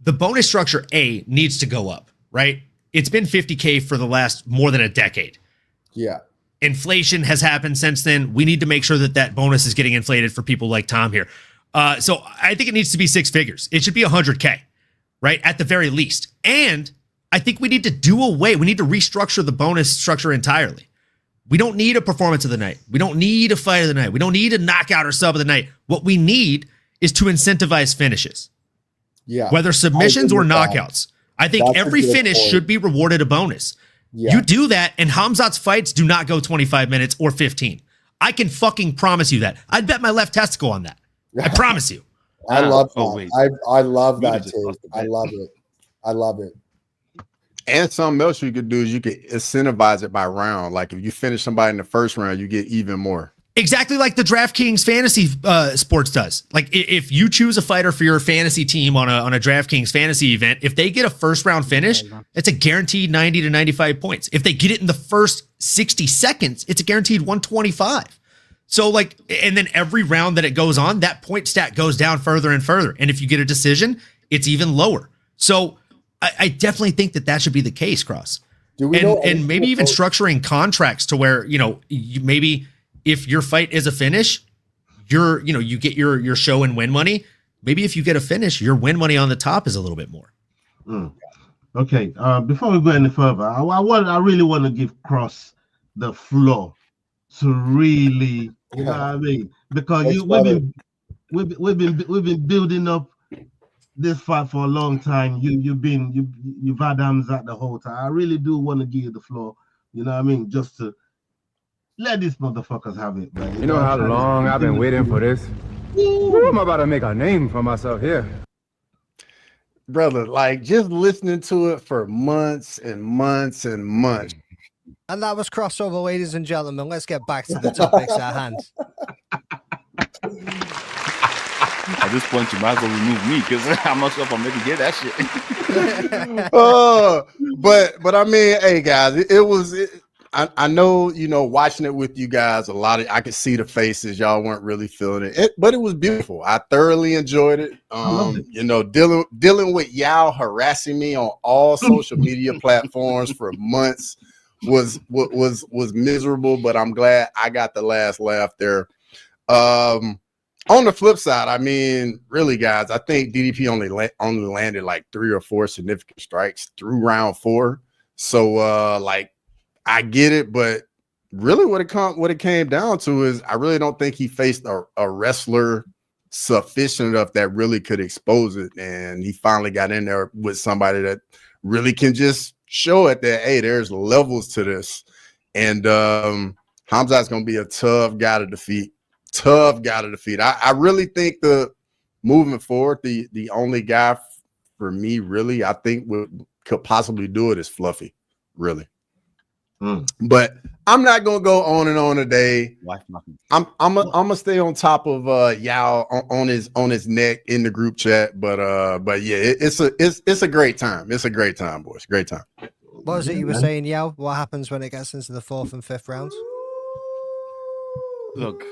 the bonus structure needs to go up, right? It's been 50K for the last more than a decade. Yeah. Inflation has happened since then. We need to make sure that bonus is getting inflated for people like Tom here. So I think it needs to be 6 figures. It should be 100K, right? At the very least. And I think we need to restructure the bonus structure entirely. We don't need a performance of the night. We don't need a fight of the night. We don't need a knockout or sub of the night. What we need is to incentivize finishes. Yeah. Whether submissions or knockouts. I think every finish should be rewarded a bonus. Yeah. You do that, and Khamzat's fights do not go 25 minutes or 15. I can fucking promise you that. I'd bet my left testicle on that. I promise you. I love that. I love that too. I love it. I love it. And something else you could do is you could incentivize it by round. Like if you finish somebody in the first round, you get even more. Exactly like the DraftKings fantasy sports does. Like if you choose a fighter for your fantasy team on a DraftKings fantasy event, if they get a first round finish, it's a guaranteed 90 to 95 points. If they get it in the first 60 seconds, it's a guaranteed 125. So like, and then every round that it goes on, that point stat goes down further and further. And if you get a decision, it's even lower. So I definitely think that should be the case, Cross. And maybe even structuring contracts to where, maybe if your fight is a finish, you get your show and win money. Maybe if you get a finish, your win money on the top is a little bit more. Okay. Before we go any further, I really want to give Cross the floor to really, you know what I mean? Because we've been building up this fight for a long time. You've had Khamzat the whole time. I really do want to give you the floor. You know what I mean? Just to let these motherfuckers have it, man. You know how long I've been waiting for this? I'm about to make a name for myself here. Brother, like just listening to it for months and months and months. And that was crossover, ladies and gentlemen. Let's get back to the topics at hand. At this point, you might as well remove me because I'm not sure if I'm ready to hear that shit. But I mean, hey guys, I know, watching it with you guys, I could see the faces. Y'all weren't really feeling it, but it was beautiful. I thoroughly enjoyed it. Dealing with Yao harassing me on all social media platforms for months was miserable, but I'm glad I got the last laugh there. On the flip side, I mean, really, guys, I think DDP only landed like 3 or 4 significant strikes through round 4. So, I get it, but really what it came down to is I really don't think he faced a wrestler sufficient enough that really could expose it. And he finally got in there with somebody that really can just show it that, hey, there's levels to this. And Khamzat's going to be a tough guy to defeat. I really think moving forward, the only guy for me really I think could possibly do it is Fluffy, really. But I'm not gonna go on and on today. I'm gonna stay on top of Yao on his neck in the group chat. But yeah, it's a great time. It's a great time, boys. Great time. What was it you were saying, Yao? What happens when it gets into the 4th and 5th rounds? Look,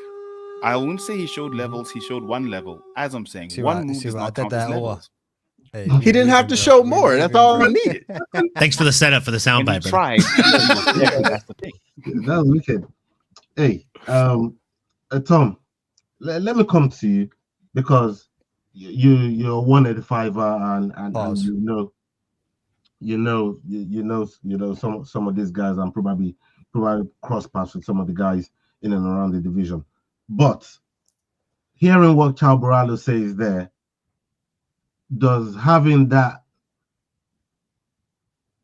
I wouldn't say he showed levels. He showed one level. As I'm saying, one move is not count as levels. Hey, he didn't have to show more. That's all I needed. Thanks for the setup for the soundbite. Tried. That's the thing. That was wicked. Hey, Tom, let me come to you because you're 185er and you know some of these guys and probably cross paths with some of the guys in and around the division. But hearing what Borralho says there, does having that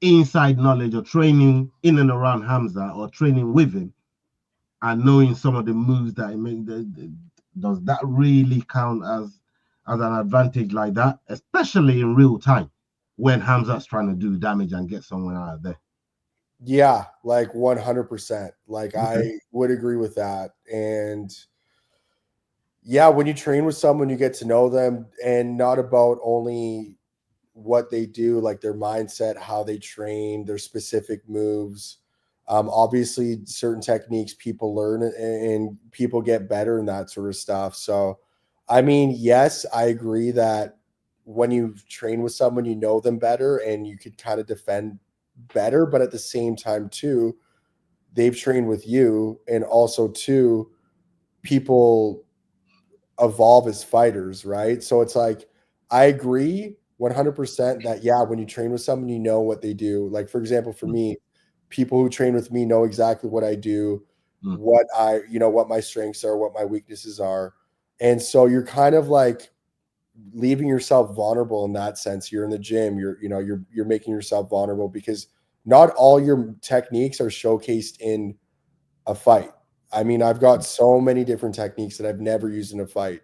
inside knowledge or training in and around Khamzat or training with him and knowing some of the moves that he makes, does that really count as an advantage like that, especially in real time when Khamzat's trying to do damage and get someone out of there? Yeah, like 100%. Like I would agree with that. And yeah, when you train with someone, you get to know them, and not about only what they do, like their mindset, how they train, their specific moves. Obviously, certain techniques people learn and people get better and that sort of stuff. So, I mean, yes, I agree that when you train with someone, you know them better and you could kind of defend better. But at the same time, too, they've trained with you, and also, too, people evolve as fighters, right? So it's like, I agree 100% that, yeah, when you train with someone, you know what they do. Like, for example, for me, people who train with me know exactly what I do, what my strengths are, what my weaknesses are. And so you're kind of like leaving yourself vulnerable in that sense. You're in the gym, you're making yourself vulnerable because not all your techniques are showcased in a fight. I mean, I've got so many different techniques that I've never used in a fight.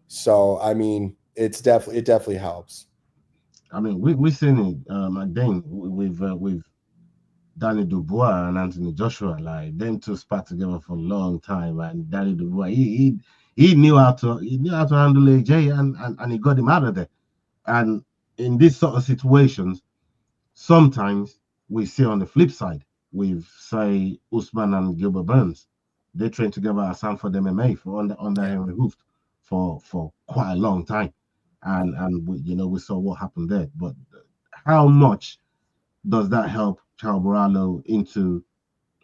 So, I mean, it definitely helps. I mean, we've seen it, again, with Danny Dubois and Anthony Joshua. Like, them two spat together for a long time, and Danny Dubois, he knew how to handle AJ, and he got him out of there. And in these sort of situations, sometimes we see on the flip side with, say, Usman and Gilbert Burns. They trained together at Sanford MMA for under Henry Hooft for quite a long time, and we saw what happened there. But how much does that help Caio Borralho into,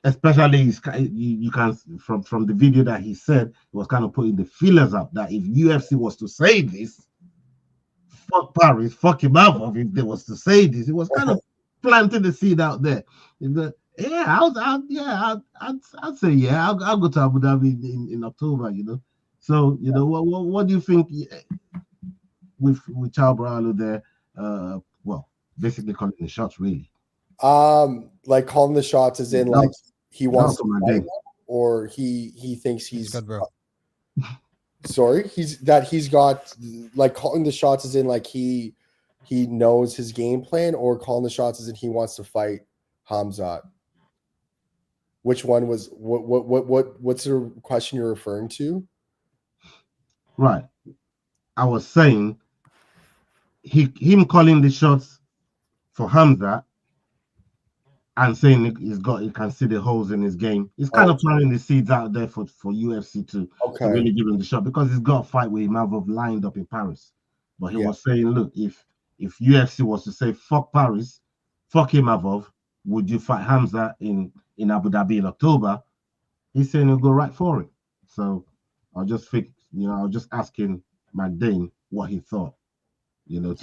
especially you can from the video that he said, he was kind of putting the feelers up that if UFC was to say this, fuck Paris, fuck Chimaev, if they was to say this, it was kind of planting the seed out there. I'd say yeah. I'll go to Abu Dhabi in October. So what do you think with Caio Borralho there? Well, basically calling the shots, really. Like calling the shots as in like he wants to fight, or he thinks he's good, bro. Sorry, he's got like calling the shots as in like he knows his game plan, or calling the shots as in he wants to fight Khamzat. Which one was what's the question you're referring to? Right. I was saying him calling the shots for Khamzat and saying he can see the holes in his game. He's kind of planting the seeds out there for UFC to really give him the shot, because he's got a fight with Chimaev lined up in Paris. But he was saying, look, if UFC was to say fuck Paris, fuck Chimaev, would you fight Khamzat in Abu Dhabi in October? He's saying he'll go right for it. So I just think, I was just asking McDane what he thought, to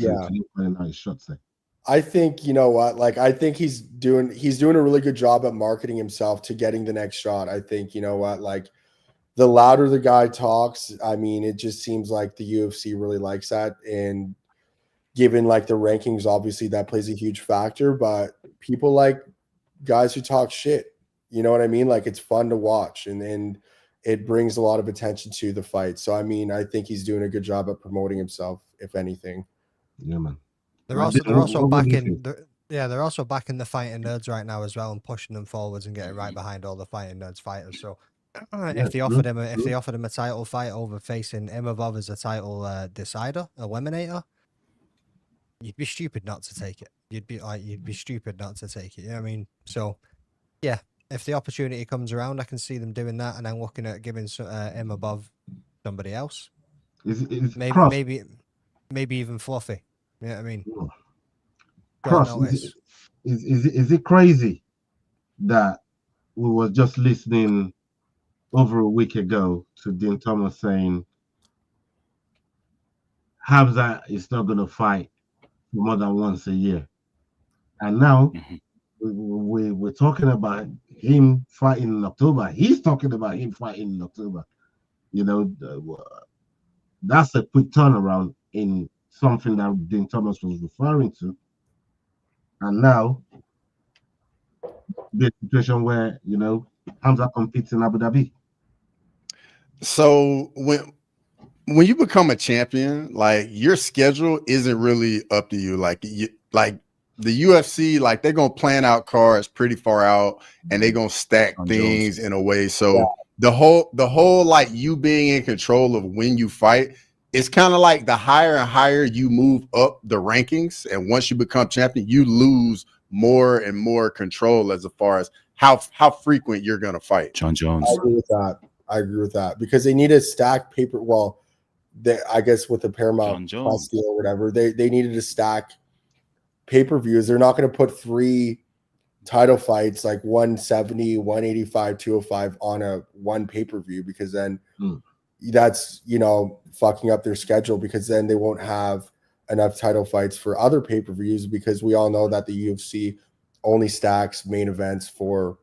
playing out his shots there. I think, I think he's doing a really good job at marketing himself to getting the next shot. I think, the louder the guy talks, I mean, it just seems like the UFC really likes that. And given like the rankings, obviously that plays a huge factor, but people like guys who talk shit, you know what I mean? Like, it's fun to watch, and it brings a lot of attention to the fight. So, I mean, I think he's doing a good job at promoting himself, if anything. Yeah, man. They're also backing the fighting nerds right now as well, and pushing them forwards and getting right behind all the fighting nerds fighters. So if they offered him a title fight over facing Chimaev as a title decider, eliminator, you'd be stupid not to take it. You'd be stupid not to take it. You know what I mean? So yeah, if the opportunity comes around, I can see them doing that, and then looking at giving Chimaev somebody else. Maybe even Fluffy. You know what I mean? Cross, is it crazy that we were just listening over a week ago to Dean Thomas saying Khamzat is not going to fight more than once a year, and now we're talking about him fighting in October. He's talking about him fighting in October. That's a quick turnaround in something that Dean Thomas was referring to. And now the situation where, Khamzat competes in Abu Dhabi. So when you become a champion, like, your schedule isn't really up to you. Like the UFC, like, they're gonna plan out cards pretty far out, and they're gonna stack things in a way. So the whole like you being in control of when you fight it's kind of like the higher and higher you move up the rankings, and once you become champion, you lose more and more control as far as how frequent you're going to fight. John Jones. I agree with that because they need to stack paper. Well, I guess with the Paramount Plus deal or whatever, they needed to stack pay-per-views. They're not going to put 3 title fights like 170, 185, 205 on a one pay-per-view because then that's, you know, fucking up their schedule because then they won't have enough title fights for other pay-per-views because we all know that the UFC only stacks main events for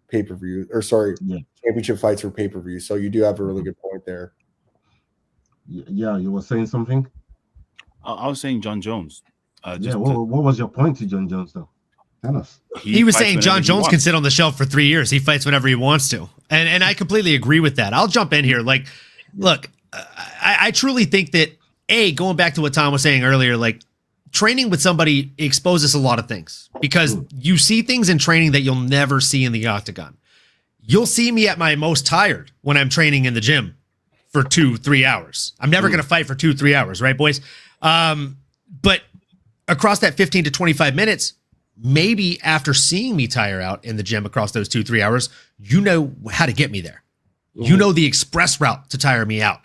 pay-per-view championship fights for pay-per-view. So you do have a really good point there. Yeah, you were saying something? I was saying John Jones. What was your point to John Jones though? Tell us. He was saying John Jones can sit on the shelf for 3 years. He fights whenever he wants to. And I completely agree with that. I'll jump in here. Like, look, I truly think that, going back to what Tom was saying earlier, like training with somebody exposes a lot of things because you see things in training that you'll never see in the octagon. You'll see me at my most tired when I'm training in the gym for 2-3 hours. I'm never going to fight for 2-3 hours, right, boys? But across that 15 to 25 minutes, maybe after seeing me tire out in the gym across those 2-3 hours, you know how to get me there. You know the express route to tire me out.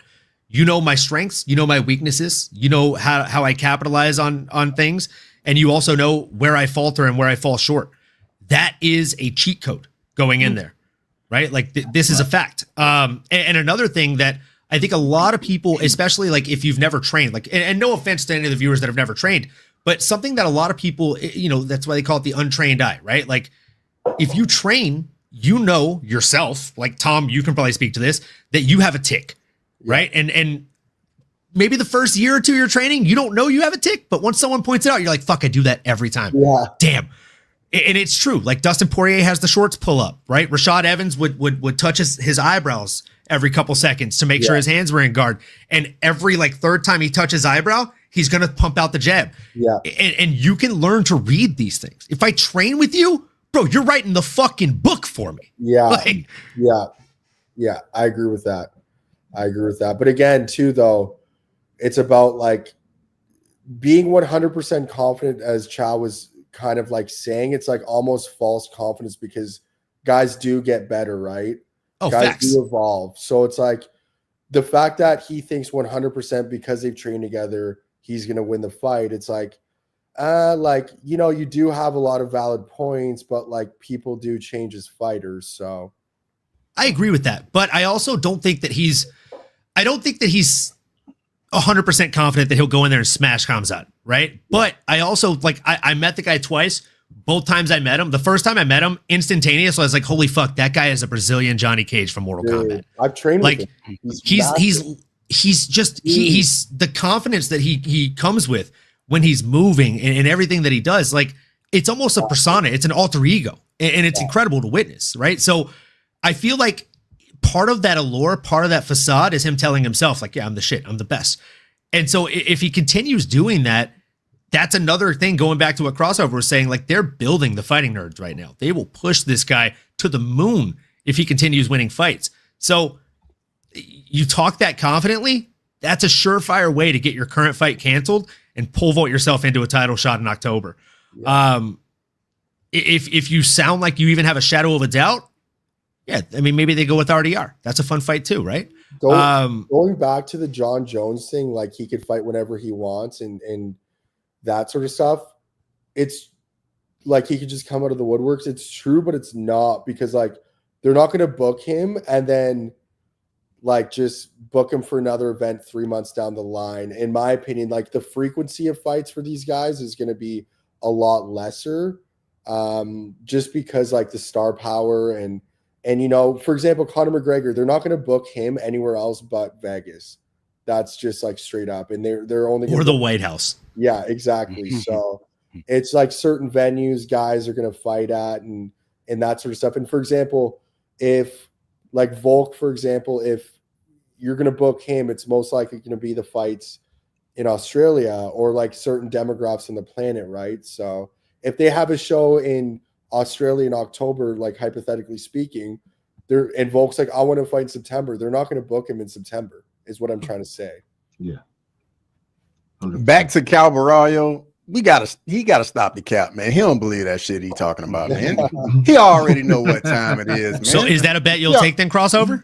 You know my strengths, you know my weaknesses, you know how I capitalize on things, and you also know where I falter and where I fall short. That is a cheat code going in there, right? Like this is a fact. And another thing that I think a lot of people, especially like if you've never trained, like, and no offense to any of the viewers that have never trained, but something that a lot of people, you know, that's why they call it the untrained eye, right? Like if you train, you know yourself, like Tom, you can probably speak to this, that you have a tick, right? And maybe the first year or two you're training, you don't know you have a tick, but once someone points it out, you're like, fuck, I do that every time. Yeah. Damn. And it's true. Like Dustin Poirier has the shorts pull up, right? Rashad Evans would touch his eyebrows every couple seconds to make sure his hands were in guard. And every like third time he touches eyebrow, he's going to pump out the jab. Yeah. And you can learn to read these things. If I train with you, bro, you're writing the fucking book for me. Yeah. Like, yeah. I agree with that. But again, too, though, it's about like being 100% confident, as Chow was kind of like saying. It's like almost false confidence because guys do get better, right? Guys facts. do evolve. So it's like the fact that he thinks 100% because they've trained together, he's going to win the fight. It's like, you know, you do have a lot of valid points, but like people do change as fighters. So I agree with that, but I also don't think that he's 100% confident that he'll go in there and smash Khamzat, right? But I also I met the guy twice. Both times I met him, the first time I met him, instantaneous. So I was like, holy fuck, that guy is a Brazilian Johnny Cage from Mortal Kombat. I've trained with him. He's the confidence that he comes with when he's moving and everything that he does. Like it's almost a persona. It's an alter ego, and it's incredible to witness, right? So I feel like part of that allure, part of that facade is him telling himself like, yeah, I'm the shit. I'm the best. And so if he continues doing that, that's another thing going back to what Crossover was saying, like they're building the fighting nerds right now. They will push this guy to the moon if he continues winning fights. So you talk that confidently, that's a surefire way to get your current fight canceled and pole vault yourself into a title shot in October. Yeah. If you sound like you even have a shadow of a doubt, yeah, I mean, maybe they go with RDR. That's a fun fight too, right? Going back to the John Jones thing, like he could fight whenever he wants and that sort of stuff. It's like he could just come out of the woodworks. It's true, but it's not because like they're not going to book him and then like just book him for another event 3 months down the line. In my opinion, like the frequency of fights for these guys is going to be a lot lesser, just because like the star power and you know, for example, Conor McGregor, they're not going to book him anywhere else but Vegas. That's just like straight up, and they're only or the White House. Yeah, exactly. So it's like certain venues guys are going to fight at and that sort of stuff. And for example, if like Volk, for example, if you're going to book him, it's most likely going to be the fights in Australia or like certain demographics on the planet, right? So if they have a show in Australia in October, like hypothetically speaking, and Volk's like, I want to fight in September. They're not going to book him in September, is what I'm trying to say. Yeah. Back to Cal Borralho. He gotta stop the cap, man. He don't believe that shit he talking about, man. He already know what time it is, man. So is that a bet you'll take then, crossover?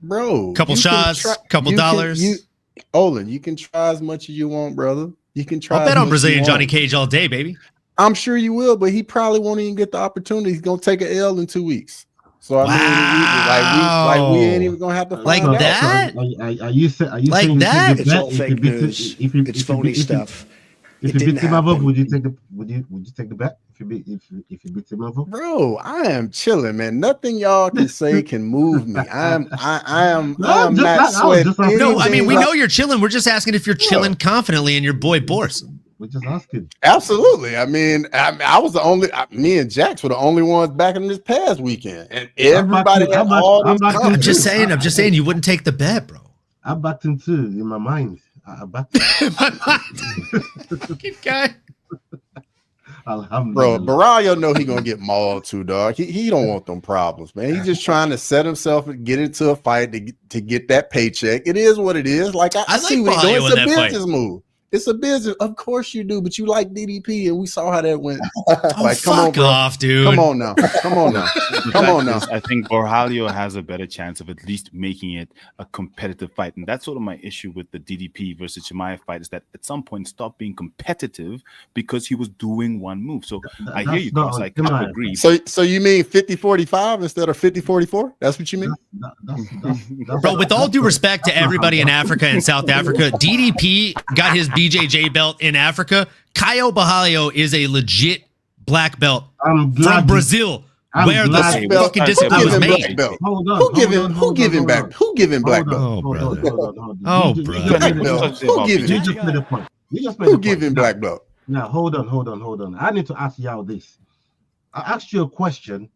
Bro, couple shots, couple dollars. Olin, you can try as much as you want, brother. You can try. I'll bet on Brazilian Johnny Cage all day, baby. I'm sure you will, but he probably won't even get the opportunity. He's gonna take an L in 2 weeks. So I mean, we ain't even gonna have to like that. Are you like saying that? It's all fake news. It's phony stuff. If you beat Chimaev, would you take the bet? If you beat Chimaev? Bro, I am chilling, man. Nothing y'all can say can move me. I am not sweating. No, I mean we know you're chilling. We're just asking if you're chilling confidently in your boy Boris. We're just asking. Absolutely. I mean, I was the only. Me and Jax were the only ones back in this past weekend, and everybody had all this. I'm just saying, you wouldn't take the bet, bro. I backed him too in my mind. I backed him. In my mind. Fucking guy. Bro, Borralho know he gonna get mauled too, dog. He don't want them problems, man. He's just trying to set himself and get into a fight to get that paycheck. It is what it is. Like I see what he's doing. It's a business move. It's a business. Of course you do, but you like DDP, and we saw how that went. Like, come on, bro. Off, dude. Come on now. Come on now. Come on now. I think Borralho has a better chance of at least making it a competitive fight. And that's sort of my issue with the DDP versus Chimaev fight, is that at some point stop being competitive because he was doing one move. So I hear you, Chris. I can't agree. So you mean 50-45 instead of 50-44? That's what you mean? Bro, with all due respect to everybody in Africa and South Africa, DDP got his BJJ belt in Africa. Caio Borralho is a legit black belt from Brazil, where the fucking discipline was made. Who giving black belt? Oh, brother. Who giving black belt? Now, hold on. I need to ask y'all this. I asked you a question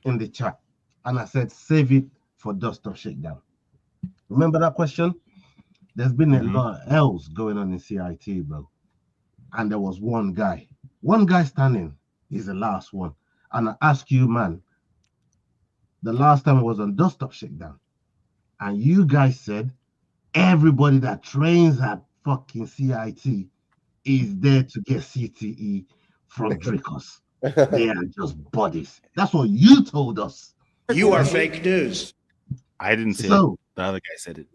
in the chat, and I said, save it for Dust Up Shakedown. Remember that question? There's been a lot else going on in CIT, bro. And there was one guy standing. He's the last one. And I ask you, man, the last time I was on Dust Up Shakedown, and you guys said everybody that trains at fucking CIT is there to get CTE from Dricus. They are just bodies. That's what you told us. You are fake news. I didn't say it. The other guy said it.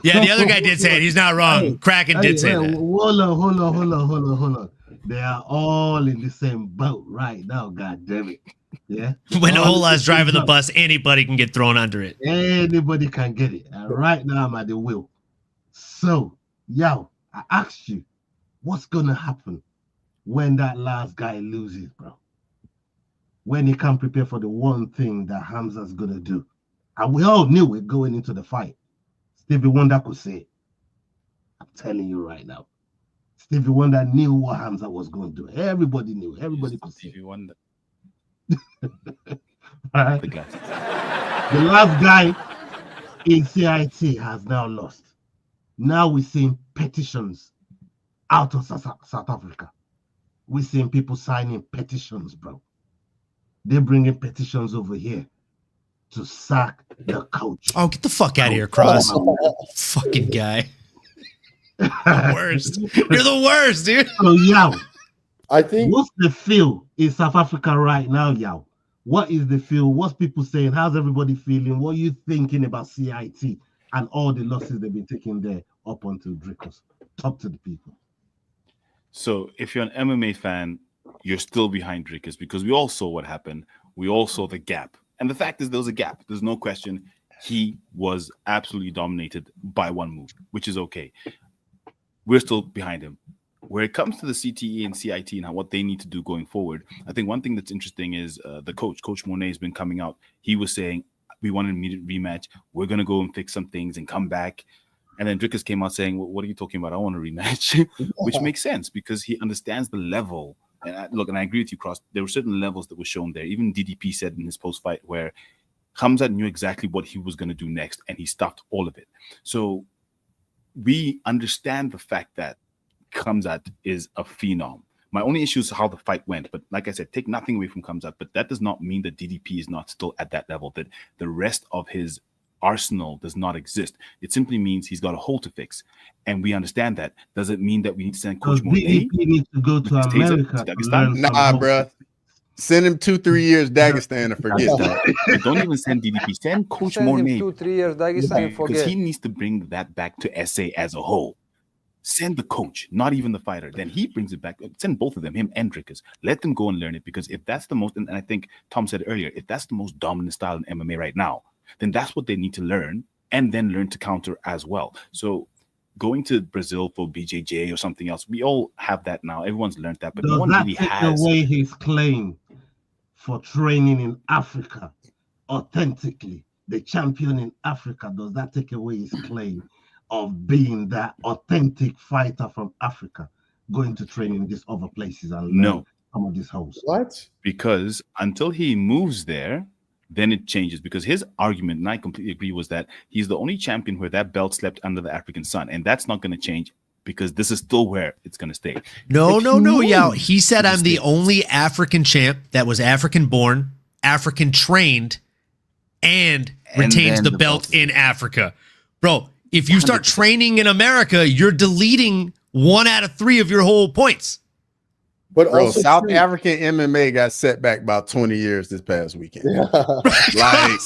Yeah, the other guy did say it. He's not wrong. Kraken did say that. Hold on. They are all in the same boat right now. God damn it. Yeah. When the whole lot's driving the bus, anybody can get thrown under it. Anybody can get it. And right now I'm at the wheel. So, yo, I asked you, what's gonna happen when that last guy loses, bro? When he can't prepare for the one thing that Khamzat's gonna do. And we all knew it going into the fight. Stevie Wonder could say it. I'm telling you right now. Stevie Wonder knew what Khamzat was going to do. Everybody knew. Everybody could see. Stevie Wonder. Right? The last guy in CIT has now lost. Now we're seeing petitions out of South Africa. We're seeing people signing petitions, bro. They're bringing petitions over here to sack the coach. Oh, get the fuck out of here, Cross. Fucking guy. The worst. You're the worst, dude. So, yo, I think what's the feel in South Africa right now, yo? What is the feel? What's people saying? How's everybody feeling? What are you thinking about CIT and all the losses they've been taking there up until Dricus? Talk to the people. So, if you're an MMA fan, you're still behind Dricus because we all saw what happened. We all saw the gap. And the fact is, there was a gap. There's no question. He was absolutely dominated by one move, which is okay. We're still behind him. Where it comes to the CTE and CIT and what they need to do going forward, I think one thing that's interesting is the Coach Monet has been coming out. He was saying, we want an immediate rematch. We're going to go and fix some things and come back. And then Dricus came out saying, well, what are you talking about? I want a rematch, which makes sense because he understands the level. And I agree with you, Cross. There were certain levels that were shown there. Even DDP said in his post-fight where Khamzat knew exactly what he was going to do next, and he stopped all of it. So we understand the fact that Khamzat is a phenom. My only issue is how the fight went. But like I said, take nothing away from Khamzat, but that does not mean that DDP is not still at that level, that the rest of his arsenal does not exist. It simply means he's got a hole to fix, and we understand that. Does it mean that we need to send Coach Monet? DDP needs to go to America to learn some Nah, holes. bruh. Send him 2-3 years Dagestan and forget that. Don't even send DDP. Send Coach Send him Monet. 2-3 years Dagestan and Because forget. he needs to bring that back to SA as a whole. Send the coach, not even the fighter. Then he brings it back. Send both of them, him and Dricus. Let them go and learn it, because if that's the most, and I think Tom said earlier, if that's the most dominant style in MMA right now, then that's what they need to learn, and then learn to counter as well. So going to Brazil for BJJ or something else, we all have that now. Everyone's learned that, but Does no one that really take has. away his claim for training in Africa authentically? The champion in Africa, does that take away his claim of being that authentic fighter from Africa, going to train in these other places and learn No. some of these holes? What? Because until he moves there, then it changes. Because his argument, and I completely agree, was that he's the only champion where that belt slept under the African sun, and that's not going to change, because this is still where it's going to stay. No, If no, he no, moves, Yao. He said it'll I'm the stay. only African champ that was African born, African trained, and retains then the the belt belts. in Africa. Bro, if you start 100%. training in America, you're deleting 1 out of 3 of your whole points. But Bro, also South too- African MMA got set back about 20 years this past weekend. Yeah.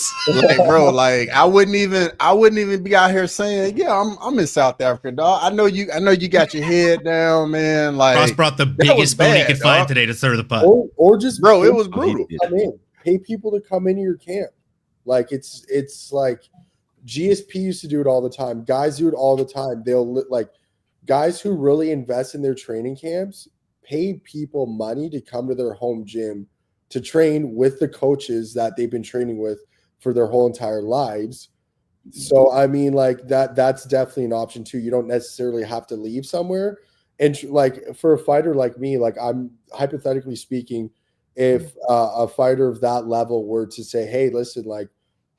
Bro, like I wouldn't even be out here saying, yeah, I'm in South Africa, dog. I know you got your head down, man. Like Ross brought the was biggest spoon he bad, could find dog. today to stir the pot. or just Bro, it was pay brutal. people to come in. Pay people to come into your camp. Like it's like GSP used to do it all the time. Guys do it all the time. Like guys who really invest in their training camps pay people money to come to their home gym to train with the coaches that they've been training with for their whole entire lives. So I mean, like that's definitely an option too. You don't necessarily have to leave somewhere. And like for a fighter like me, like I'm hypothetically speaking, if a fighter of that level were to say, hey, listen, like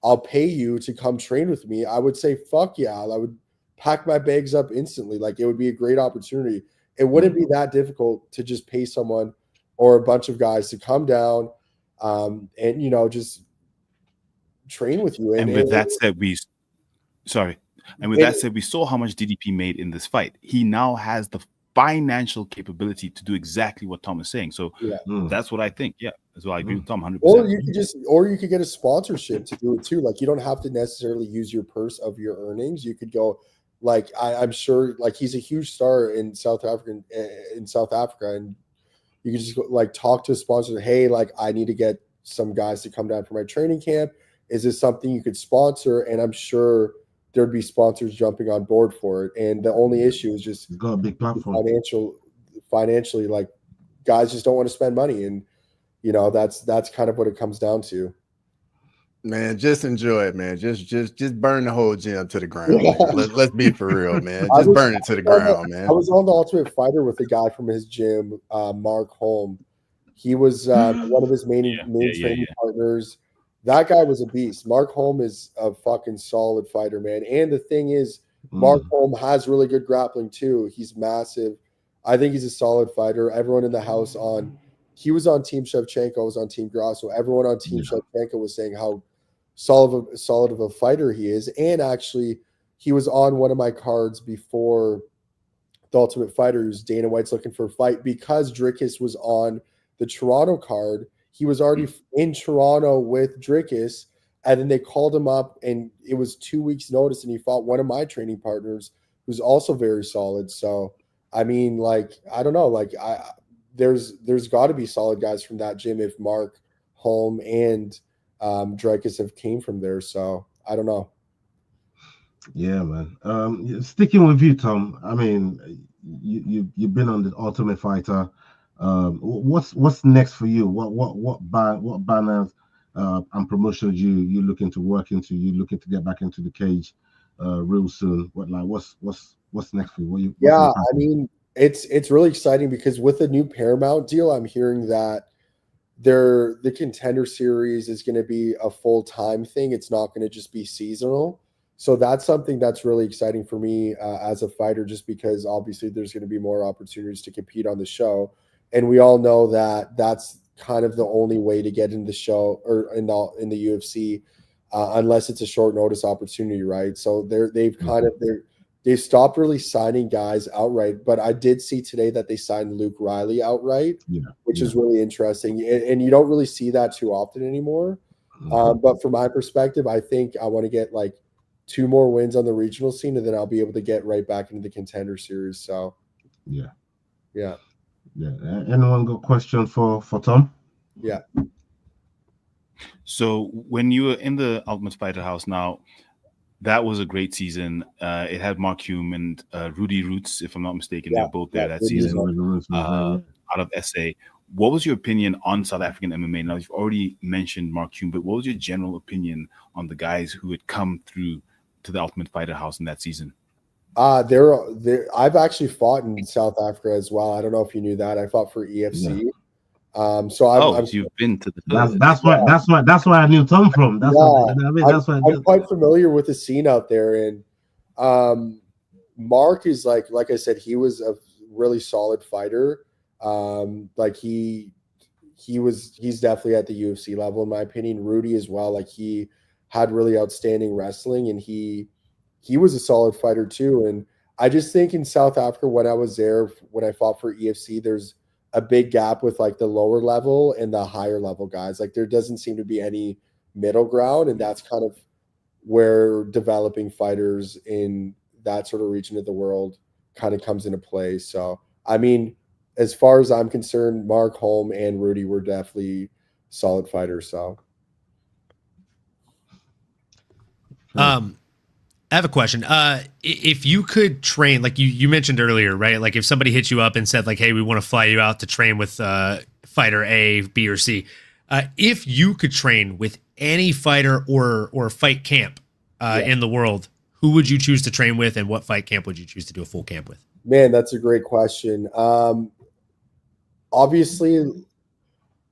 I'll pay you to come train with me, I would say, fuck yeah. I would pack my bags up instantly. Like it would be a great opportunity. It wouldn't be that difficult to just pay someone or a bunch of guys to come down and, you know, just train with you. And with that said, we saw how much DDP made in this fight. He now has the financial capability to do exactly what Tom is saying. So Yeah. that's what I think. Yeah. So I agree with Tom 100%. Or you could get a sponsorship to do it too. Like you don't have to necessarily use your purse of your earnings. You could go, like I'm sure, like he's a huge star in South Africa, and you could just go, like talk to a sponsor. Hey, like I need to get some guys to come down for my training camp. Is this something you could sponsor? And I'm sure there'd be sponsors jumping on board for it. And the only issue is just got a big platform. Financially, like guys just don't want to spend money, and you know that's kind of what it comes down to. Man, just enjoy it, man. Just burn the whole gym to the ground. Man. Let's be for real, man. Just burn it to the ground, man. I was on the Ultimate Fighter with a guy from his gym, Mark Holm. He was one of his main training partners. That guy was a beast. Mark Holm is a fucking solid fighter, man. And the thing is, Mark Holm has really good grappling too. He's massive. I think he's a solid fighter. Everyone in the house he was on Team Shevchenko, I was on Team Grasso. Everyone on Team Shevchenko was saying how solid of a fighter he is. And actually, he was on one of my cards before the Ultimate Fighter, who's Dana White's looking for a fight, because Dricus was on the Toronto card. He was already in Toronto with Dricus, and then they called him up, and it was 2 weeks' notice, and he fought one of my training partners, who's also very solid. So, I mean, like, I don't know, like, there's got to be solid guys from that gym if Mark Holm and Dricus have came from there. So I don't know. Yeah, man. Sticking with you, Tom. I mean, you've been on the Ultimate Fighter. What's next for you? What banners and promotions you looking to work into? You looking to get back into the cage real soon? What's next for you? I mean, it's really exciting because with the new Paramount deal, I'm hearing that the Contender Series is going to be a full-time thing. It's not going to just be seasonal. So that's something that's really exciting for me as a fighter, just because obviously there's going to be more opportunities to compete on the show. And we all know that that's kind of the only way to get in the show or in the UFC. unless it's a short notice opportunity, right? So they've stopped really signing guys outright. But I did see today that they signed Luke Riley outright, which is really interesting. And you don't really see that too often anymore. But from my perspective, I think I want to get like 2 more wins on the regional scene, and then I'll be able to get right back into the contender series. So yeah. Anyone got a question for Tom? Yeah. So when you were in the Ultimate Fighter house now, that was a great season. It had Mark Hume and Rudy Roots, if I'm not mistaken. They're both there that season out of SA. What was your opinion on South African MMA? Now, you've already mentioned Mark Hume, but what was your general opinion on the guys who had come through to the Ultimate Fighter house in that season? I've actually fought in South Africa as well. I don't know if you knew that. I fought for EFC. So you've been to the that's why I knew Tom from. I'm quite familiar with the scene out there, and Mark is like I said, he was a really solid fighter. He's definitely at the UFC level in my opinion. Rudy as well. Like he had really outstanding wrestling, and he was a solid fighter too. And I just think in South Africa, when I was there, when I fought for EFC, there's a big gap with like the lower level and the higher level guys. Like there doesn't seem to be any middle ground, and that's kind of where developing fighters in that sort of region of the world kind of comes into play. So, I mean, as far as I'm concerned, Mark, Holm, and Rudy were definitely solid fighters. So, I have a question. If you could train, like you mentioned earlier, right? Like if somebody hit you up and said like, hey, we want to fly you out to train with fighter A, B, or C. If you could train with any fighter or fight camp in the world, who would you choose to train with, and what fight camp would you choose to do a full camp with? Man, that's a great question. Obviously,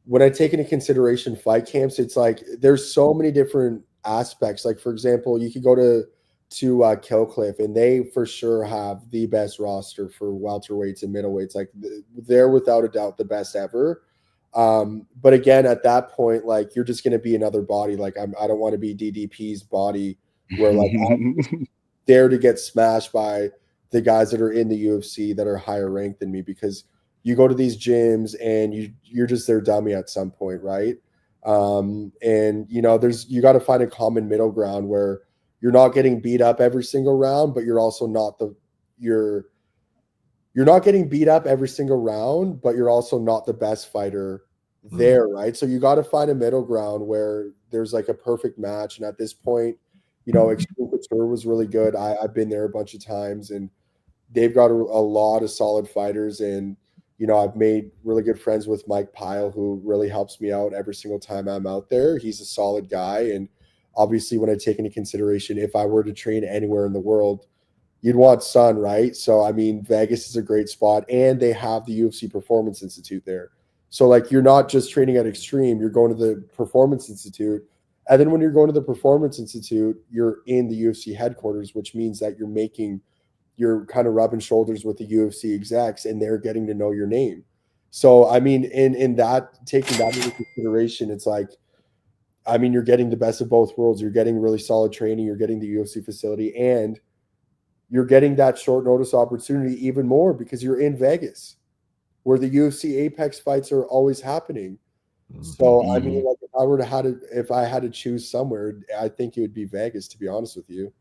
when I take into consideration fight camps, it's like there's so many different aspects. Like, for example, you could go to Killcliff, and they for sure have the best roster for welterweights and middleweights. Like they're without a doubt the best ever. But again, at that point, like you're just going to be another body. Like I don't want to be DDP's body where like I'm there to get smashed by the guys that are in the UFC that are higher ranked than me, because you go to these gyms and you're just their dummy at some point, right? And you got to find a common middle ground where you're not getting beat up every single round, but you're also not you're not getting beat up every single round, but you're also not the best fighter there, right? So you got to find a middle ground where there's like a perfect match. And at this point, Extreme Couture was really good. I've been there a bunch of times, and they've got a lot of solid fighters. And, I've made really good friends with Mike Pyle, who really helps me out every single time I'm out there. He's a solid guy. And obviously, when I take into consideration, if I were to train anywhere in the world, you'd want Sun, right? So, I mean, Vegas is a great spot, and they have the UFC Performance Institute there. So, like, you're not just training at Extreme, you're going to the Performance Institute. And then when you're going to the Performance Institute, you're in the UFC headquarters, which means that you're kind of rubbing shoulders with the UFC execs, and they're getting to know your name. So, I mean, in that, taking that into consideration, it's like, I mean, you're getting the best of both worlds. You're getting really solid training. You're getting the UFC facility, and you're getting that short notice opportunity even more because you're in Vegas, where the UFC Apex fights are always happening. So, I mean, like if I had to choose somewhere, I think it would be Vegas, to be honest with you.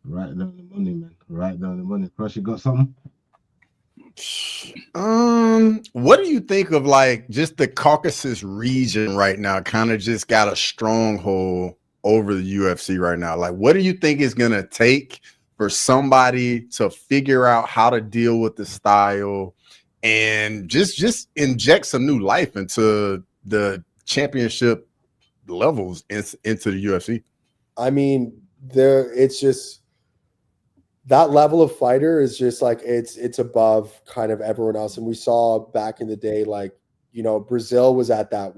Right down the money, man. Right down the money. Crush, you got something? What do you think of like just the Caucasus region right now? Kind of just got a stronghold over the UFC right now. Like, what do you think is gonna take for somebody to figure out how to deal with the style and just inject some new life into the championship levels into the UFC? I mean, it's just that level of fighter is just like it's above kind of everyone else. And we saw back in the day, like, Brazil was at that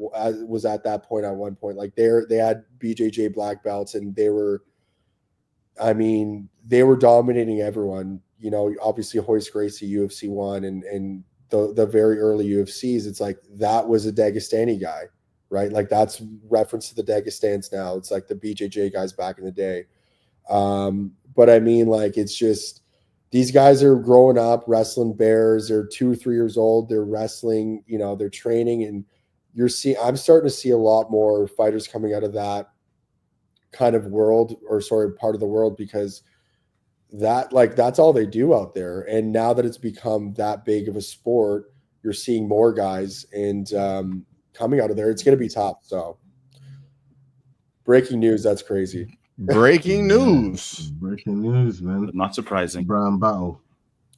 point at one point. Like they had BJJ black belts, and they were dominating everyone. Obviously Royce Gracie, UFC 1, and the very early UFCs, it's like that was a Dagestani guy, right? Like that's reference to the Dagestans now. It's like the BJJ guys back in the day. But I mean, like, it's just, these guys are growing up wrestling bears. They're 2 or 3 years old. They're wrestling, you know, they're training, and I'm starting to see a lot more fighters coming out of that kind of world, or part of the world, because that's all they do out there. And now that it's become that big of a sport, you're seeing more guys and coming out of there. It's going to be tough. So breaking news. That's crazy. Breaking news. Breaking news, man. Not surprising. Brown battle.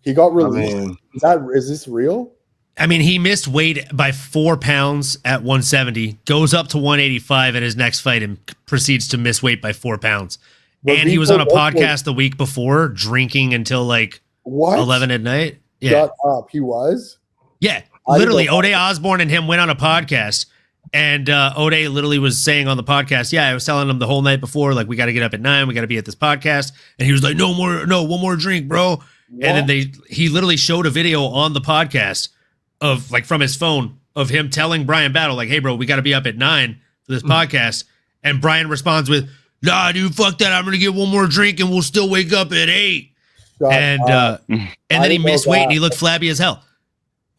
He got released. Is this real? I mean, he missed weight by 4 pounds at 170, goes up to 185 in his next fight, and proceeds to miss weight by 4 pounds. And he was on a podcast the week before, drinking until like 11 at night. Yeah. Shut up. He was? Yeah. Literally, O'Day Osborne and him went on a podcast, and O'Day literally was saying on the podcast, yeah, I was telling him the whole night before, like, we got to get up at 9, we got to be at this podcast. And he was like, one more drink, bro. What? And then he literally showed a video on the podcast of, like, from his phone of him telling Brian Battle, like, hey, bro, we got to be up at 9 for this podcast. And Brian responds with, nah, dude, fuck that. I'm going to get one more drink and we'll still wake up at 8. And then he missed weight and he looked flabby as hell.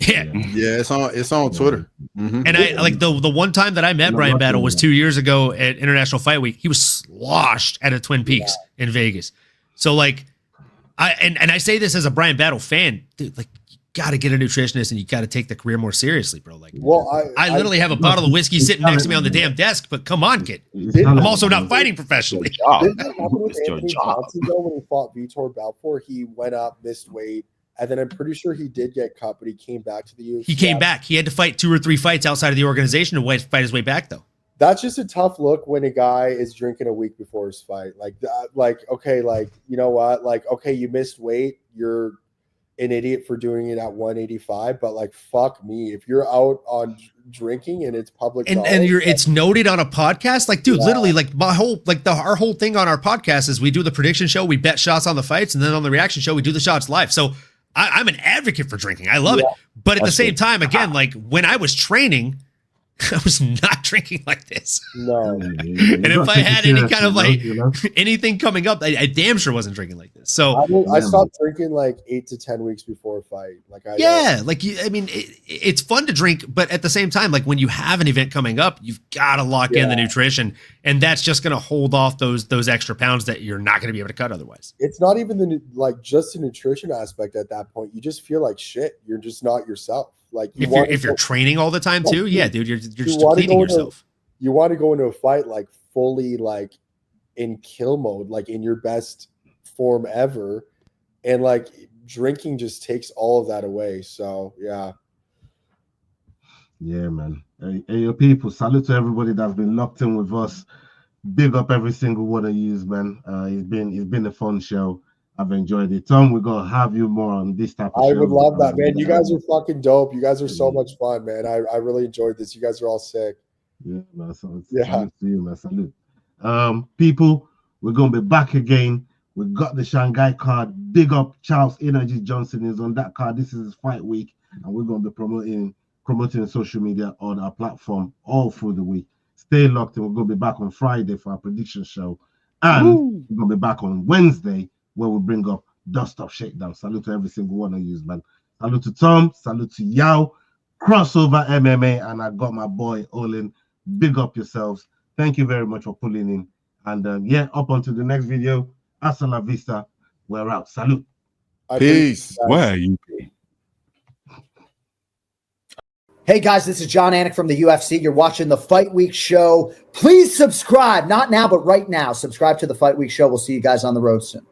Yeah. Yeah, it's on Twitter. Mm-hmm. And I like the one time that I met Brian Battle was 2 years ago at International Fight Week. He was sloshed at a Twin Peaks in Vegas. So like I say this as a Brian Battle fan, dude, like, you got to get a nutritionist and you got to take the career more seriously, bro. Like, well, I literally have a bottle of whiskey sitting next to me on the damn desk, but come on, kid. I'm also not fighting professionally. Didn't that happen with Anthony Johnson, though, when he fought Vitor Belfort? He went up, missed weight, and then I'm pretty sure he did get cut, but he came back to the UFC. He came back. He had to fight 2 or 3 fights outside of the organization to fight his way back, though. That's just a tough look when a guy is drinking a week before his fight. Like, okay, like, you know what? Like, okay, you missed weight. You're an idiot for doing it at 185, but like, fuck me. If you're out on drinking and it's public and it's noted on a podcast, like, dude, literally, like, our whole thing on our podcast is we do the prediction show, we bet shots on the fights, and then on the reaction show, we do the shots live. So I'm an advocate for drinking. I love it. But at the same time, again, like, when I was training, I was not drinking like this. No. And if I had any kind of like anything coming up, I damn sure wasn't drinking like this. So I stopped drinking like 8 to 10 weeks before a fight. I mean, it's fun to drink, but at the same time, like, when you have an event coming up, you've got to lock in the nutrition, and that's just going to hold off those extra pounds that you're not going to be able to cut otherwise. It's not even just the nutrition aspect at that point. You just feel like shit. You're just not yourself. Like, if you're training all the time too, yeah, dude, you're just depleting yourself. You want to go into a fight like fully, like, in kill mode, like in your best form ever, and like, drinking just takes all of that away. So yeah, man. Hey, people, salute to everybody that's been locked in with us. Big up every single one of you, man. It's been a fun show. I've enjoyed it. Tom, we're going to have you more on this type of show. I would love that, man. You guys are fucking dope. You guys are so much fun, man. I really enjoyed this. You guys are all sick. Yeah, man. Salute to you, man. Salute. People, we're going to be back again. We got the Shanghai card. Big up Charles Energy Johnson is on that card. This is his fight week, and we're going to be promoting social media on our platform all through the week. Stay locked, and we're going to be back on Friday for our prediction show. And we're going to be back on Wednesday, where we bring up Dust Up Shakedown. Salute to every single one of you, man. Salute to Tom. Salute to Yao. Crossover MMA. And I got my boy Olin. Big up yourselves. Thank you very much for pulling in. And up onto the next video. Hasta la vista. We're out. Salute. Peace. Where are you? Hey guys, this is John Anik from the UFC. You're watching the Fight Week Show. Please subscribe. Not now, but right now. Subscribe to the Fight Week Show. We'll see you guys on the road soon.